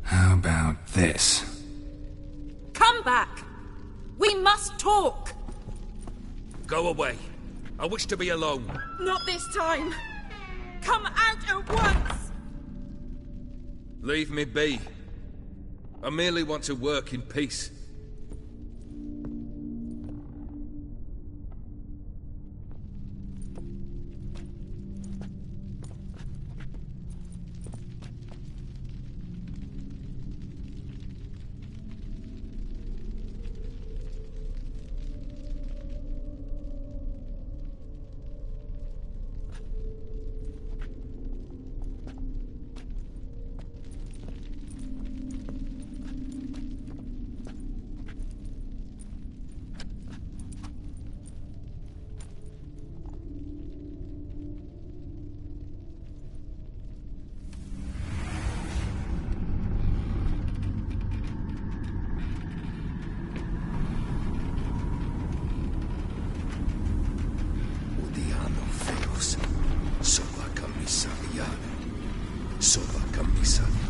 How about this? Come back! We must talk! Go away. I wish to be alone. Not this time! Come out at once! Leave me be. I merely want to work in peace.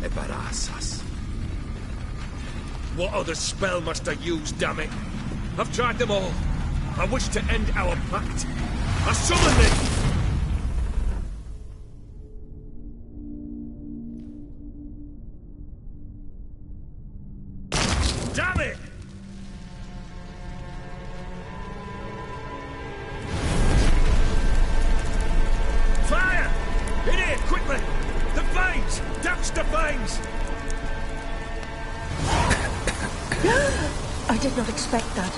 Ebarasas. What other spell must I use, damn it? I've tried them all. I wish to end our pact. I summon thee! Damn it! Fire! In here, quickly! The flames! Douse the flames! I did not expect that.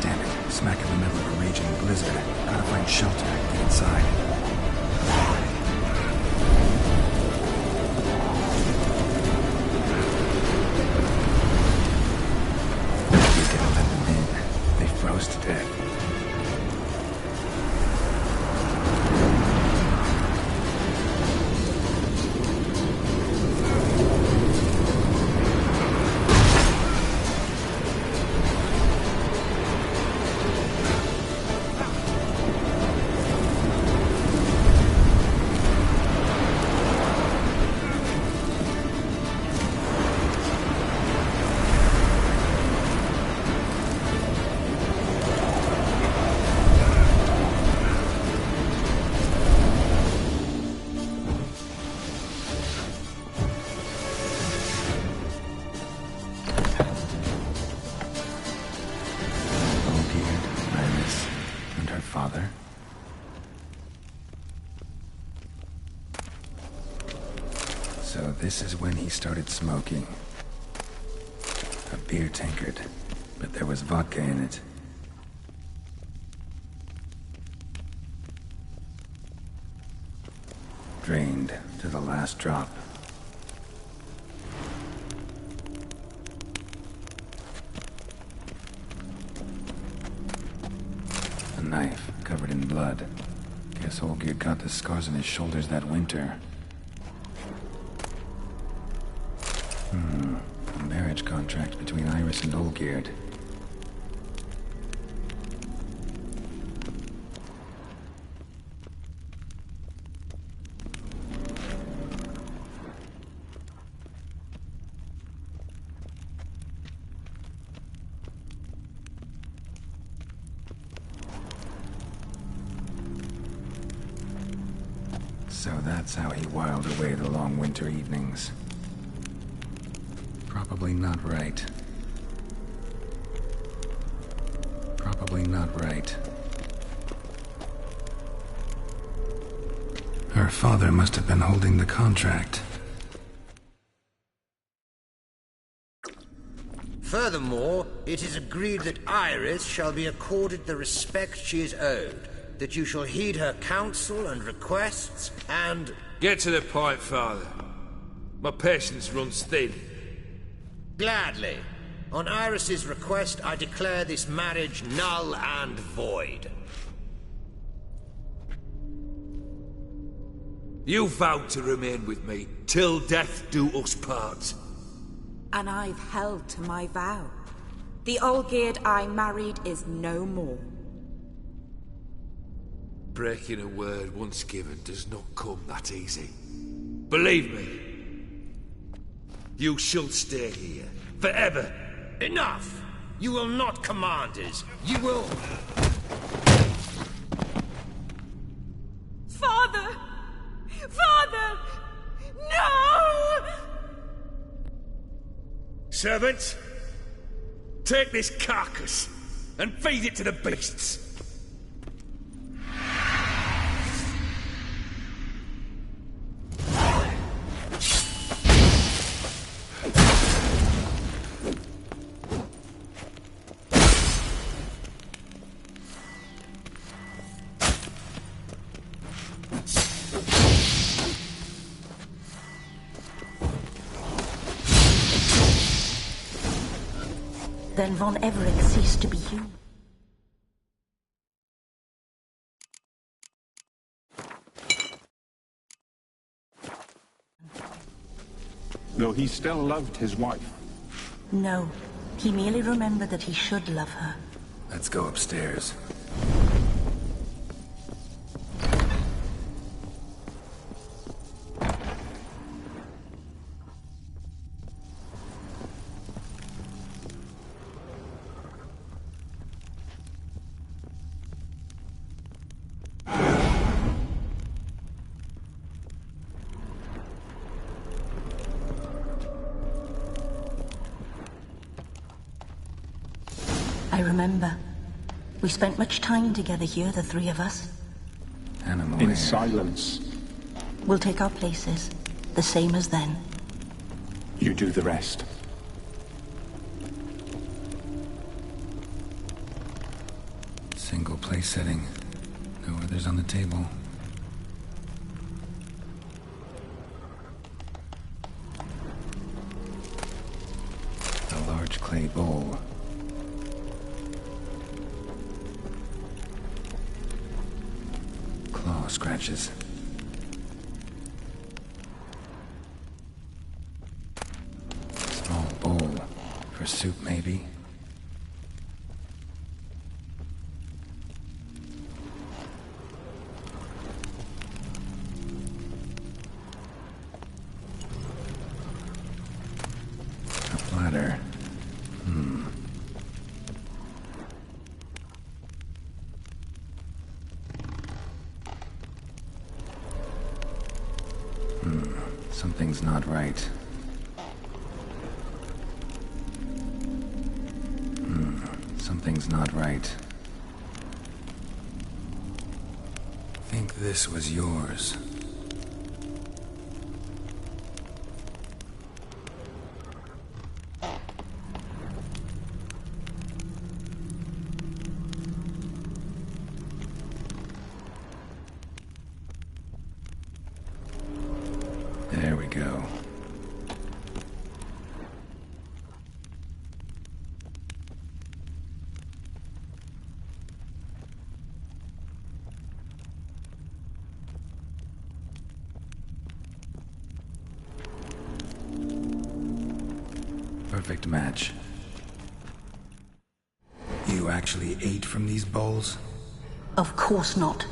Damn it, smack in the middle of a raging blizzard. Gotta find shelter, get inside. You didn't let them in. They froze to death. Father? So this is when he started smoking. A beer tankard, but there was vodka in it. Drained to the last drop. A knife covered in blood. Guess Olgierd got the scars on his shoulders that winter. A marriage contract between Iris and Olgierd. So that's how he whiled away the long winter evenings. Probably not right. Probably not right. Her father must have been holding the contract. Furthermore, it is agreed that Iris shall be accorded the respect she is owed, that you shall heed her counsel and requests, and... Get to the point, Father. My patience runs thin. Gladly. On Iris's request, I declare this marriage null and void. You vowed to remain with me, till death do us part. And I've held to my vow. The Olgierd I married is no more. Breaking a word once given does not come that easy. Believe me. You shall stay here, forever. Enough! You will not command us. You will... Father! Father! No! Servants, take this carcass and feed it to the beasts. Then Von Everett ceased to be human. though he still loved his wife. No, he merely remembered that he should love her. Let's go upstairs. I remember. We spent much time together here, the three of us. Animal In hair. silence. We'll take our places, the same as then. You do the rest. Single place setting. No others on the table. A large clay bowl. Claw scratches. Small bowl. For soup, maybe? A platter. Something's not right. Something's not right. Think this was yours. There we go. Perfect match. You actually ate from these bowls? Of course not.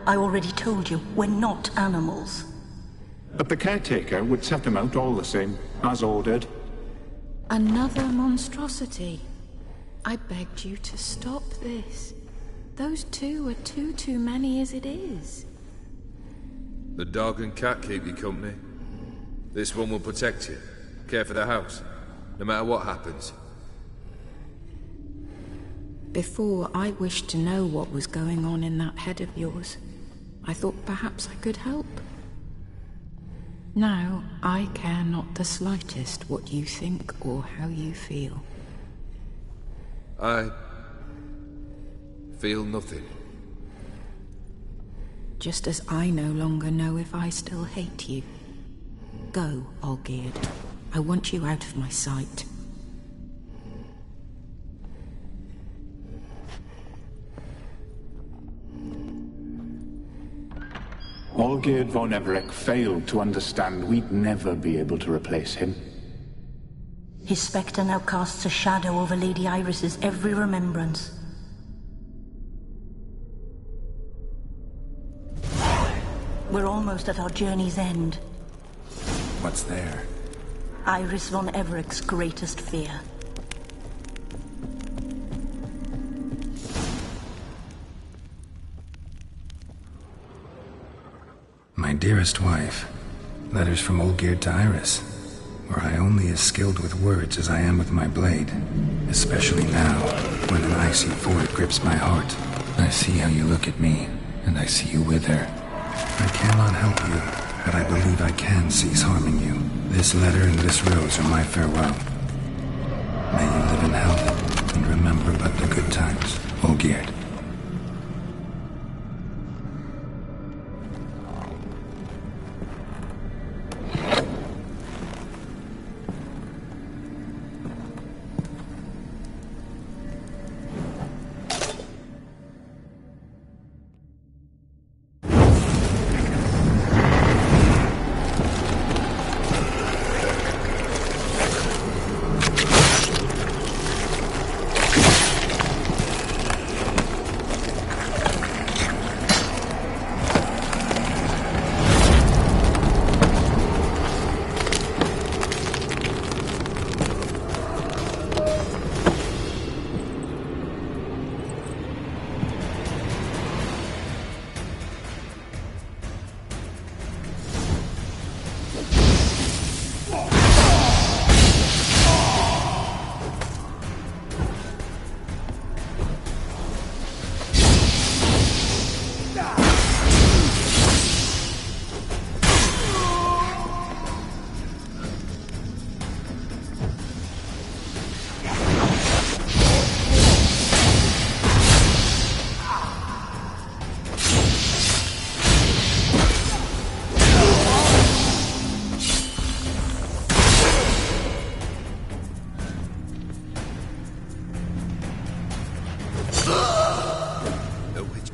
I already told you, we're not animals. But the caretaker would set them out all the same, as ordered. Another monstrosity. I begged you to stop this. Those two are too many as it is. The dog and cat keep you company. This one will protect you, care for the house, no matter what happens. Before, I wished to know what was going on in that head of yours. I thought perhaps I could help. Now, I care not the slightest what you think or how you feel. I feel nothing. Just as I no longer know if I still hate you. Go, Olgierd. I want you out of my sight. Olgierd von Everec failed to understand we'd never be able to replace him. His spectre now casts a shadow over Lady Iris's every remembrance. We're almost at our journey's end. What's there? Iris von Everec's greatest fear. My dearest wife. Letters from Olgierd to Iris. Were I only as skilled with words as I am with my blade. Especially now, when an icy void grips my heart. I see how you look at me, and I see you with her. I cannot help you, but I believe I can cease harming you. This letter and this rose are my farewell. May you live in health, and remember but the good times, Olgierd. A witch.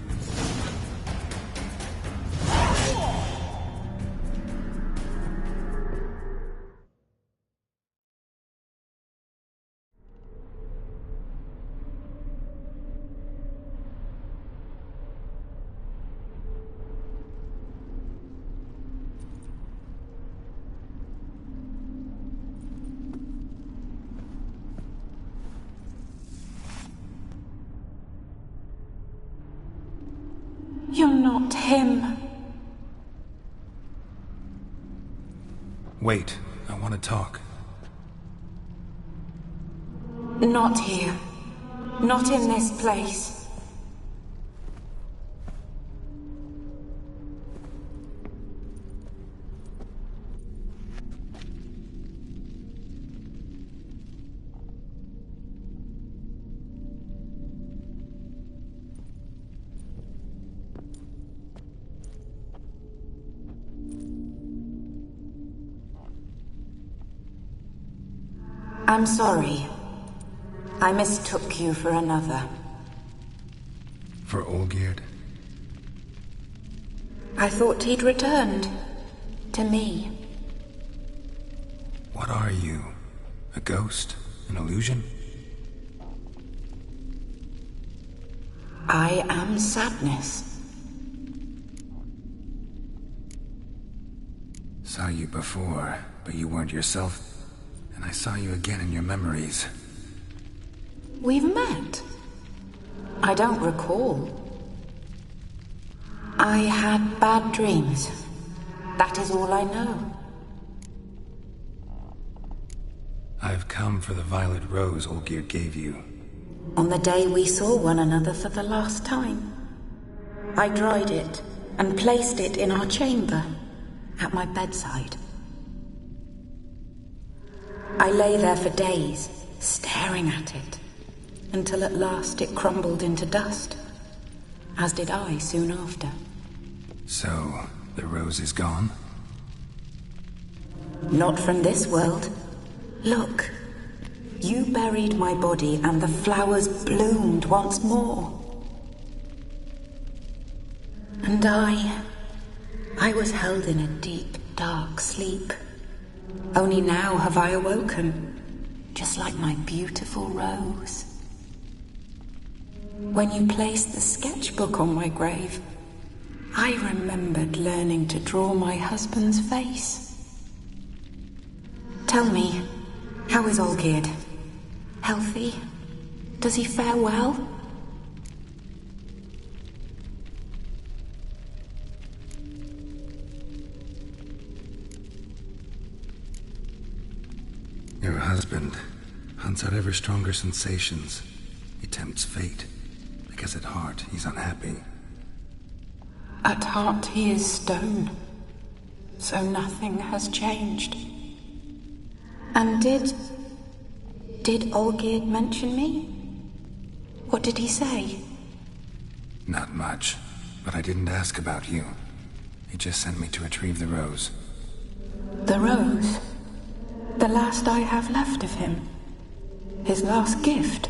You're not him. Wait, I want to talk. Not here. Not in this place. I'm sorry. I mistook you for another. For Olgierd? I thought he'd returned. To me. What are you? A ghost? An illusion? I am sadness. Saw you before, but you weren't yourself. And I saw you again in your memories. We've met. I don't recall. I had bad dreams. That is all I know. I've come for the violet rose Olgierd gave you. On the day we saw one another for the last time, I dried it and placed it in our chamber, at my bedside. I lay there for days, staring at it, until at last it crumbled into dust, as did I soon after. So, the rose is gone? Not from this world. Look, you buried my body and the flowers bloomed once more. And I was held in a deep, dark sleep. Only now have I awoken, just like my beautiful rose. When you placed the sketchbook on my grave, I remembered learning to draw my husband's face. Tell me, how is Olgierd? Healthy? Does he fare well? Your husband hunts out ever stronger sensations. He tempts fate, because at heart he's unhappy. At heart he is stone, so nothing has changed. And did Olgierd mention me? What did he say? Not much, but I didn't ask about you. He just sent me to retrieve the rose. The rose? The last I have left of him. His last gift.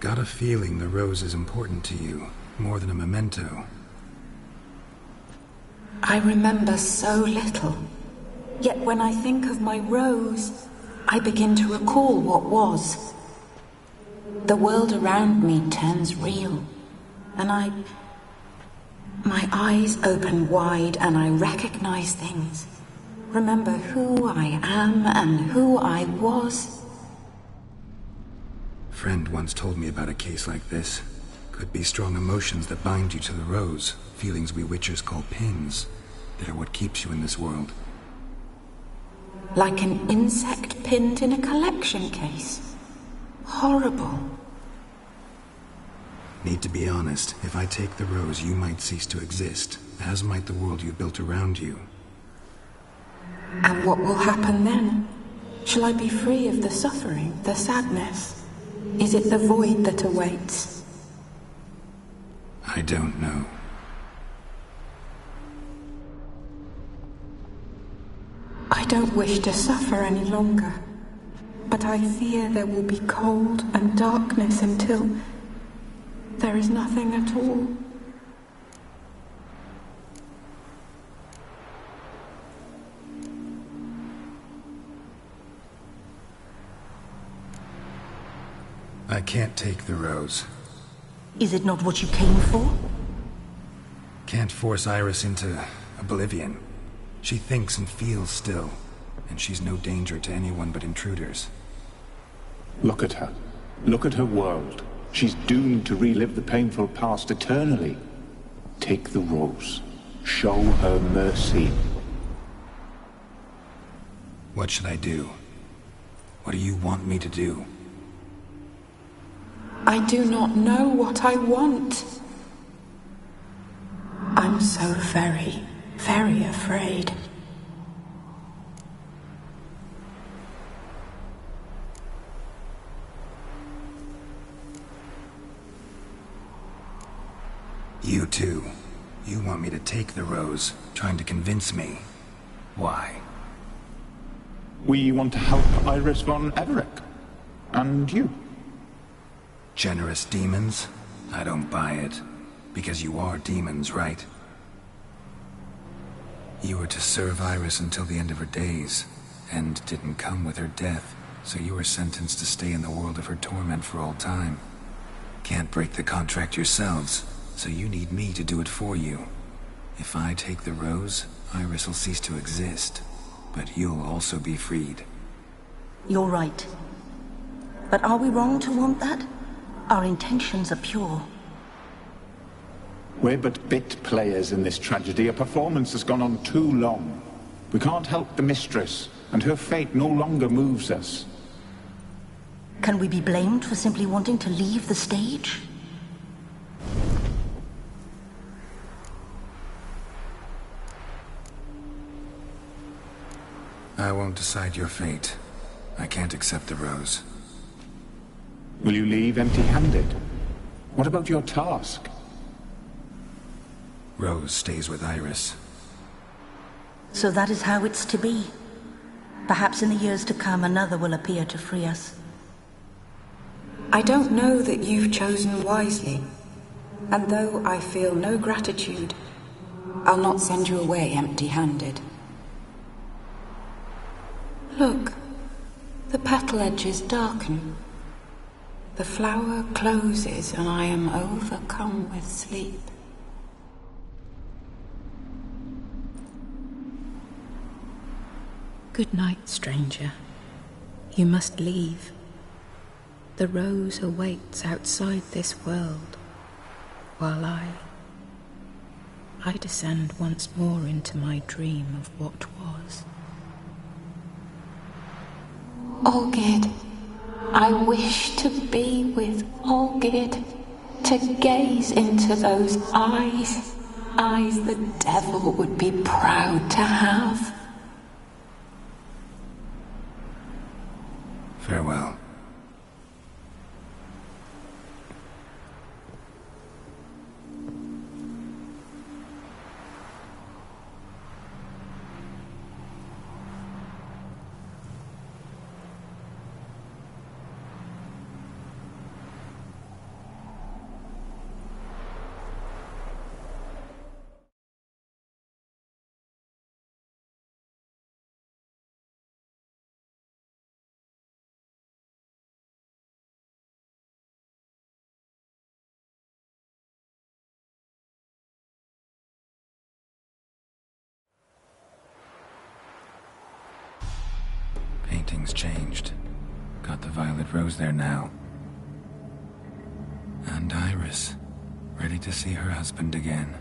Got a feeling the rose is important to you, more than a memento. I remember so little. Yet when I think of my rose, I begin to recall what was. The world around me turns real, and my eyes open wide and I recognize things. Remember who I am and who I was. Friend once told me about a case like this. Could be strong emotions that bind you to the rose, feelings we witchers call pins. They're what keeps you in this world. Like an insect pinned in a collection case. Horrible. Need to be honest. If I take the rose, you might cease to exist, as might the world you built around you. And what will happen then? Shall I be free of the suffering, the sadness? Is it the void that awaits? I don't know. I don't wish to suffer any longer, but I fear there will be cold and darkness until there is nothing at all. I can't take the rose. Is it not what you came for? Can't force Iris into oblivion. She thinks and feels still, and she's no danger to anyone but intruders. Look at her. Look at her world. She's doomed to relive the painful past eternally. Take the rose. Show her mercy. What should I do? What do you want me to do? I do not know what I want. I'm so very, very afraid. You too. You want me to take the rose, trying to convince me. Why? We want to help Iris von Everick. And you. Generous demons? I don't buy it. Because you are demons, right? You were to serve Iris until the end of her days, and didn't come with her death, so you were sentenced to stay in the world of her torment for all time. Can't break the contract yourselves, so you need me to do it for you. If I take the rose, Iris will cease to exist, but you'll also be freed. You're right. But are we wrong to want that? Our intentions are pure. We're but bit players in this tragedy. A performance has gone on too long. We can't help the mistress, and her fate no longer moves us. Can we be blamed for simply wanting to leave the stage? I won't decide your fate. I can't accept the rose. Will you leave empty-handed? What about your task? Rose stays with Iris. So that is how it's to be. Perhaps in the years to come, another will appear to free us. I don't know that you've chosen wisely, and though I feel no gratitude, I'll not send you away empty-handed. Look, the petal edges darken. The flower closes and I am overcome with sleep. Good night, stranger. You must leave. The rose awaits outside this world, while I descend once more into my dream of what was. Olgid, I wish to be with Olgid, to gaze into those eyes the devil would be proud to have. Farewell. Painting's changed. Got the violet rose there now. And Iris, ready to see her husband again.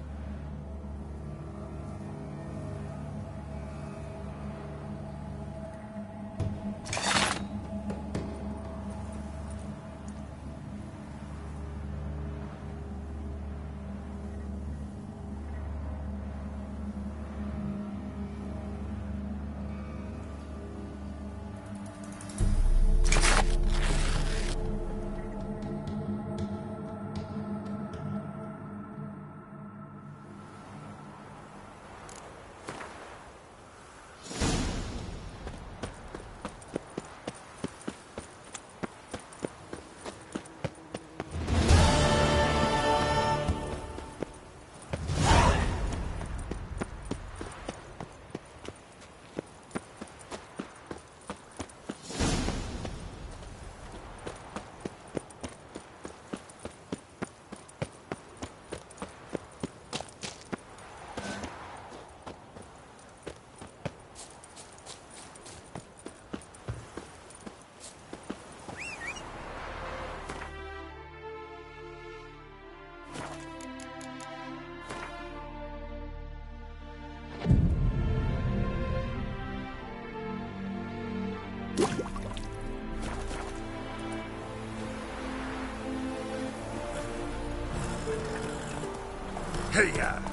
Hey-ya!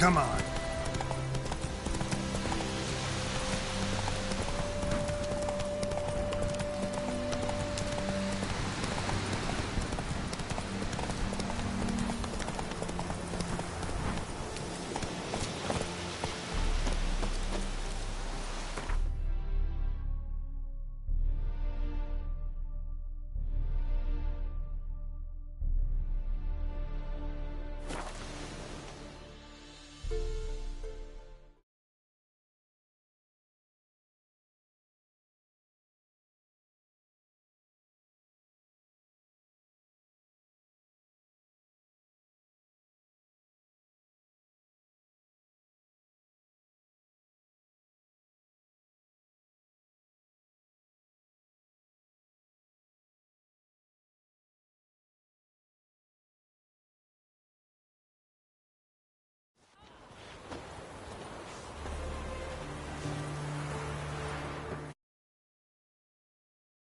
Come on.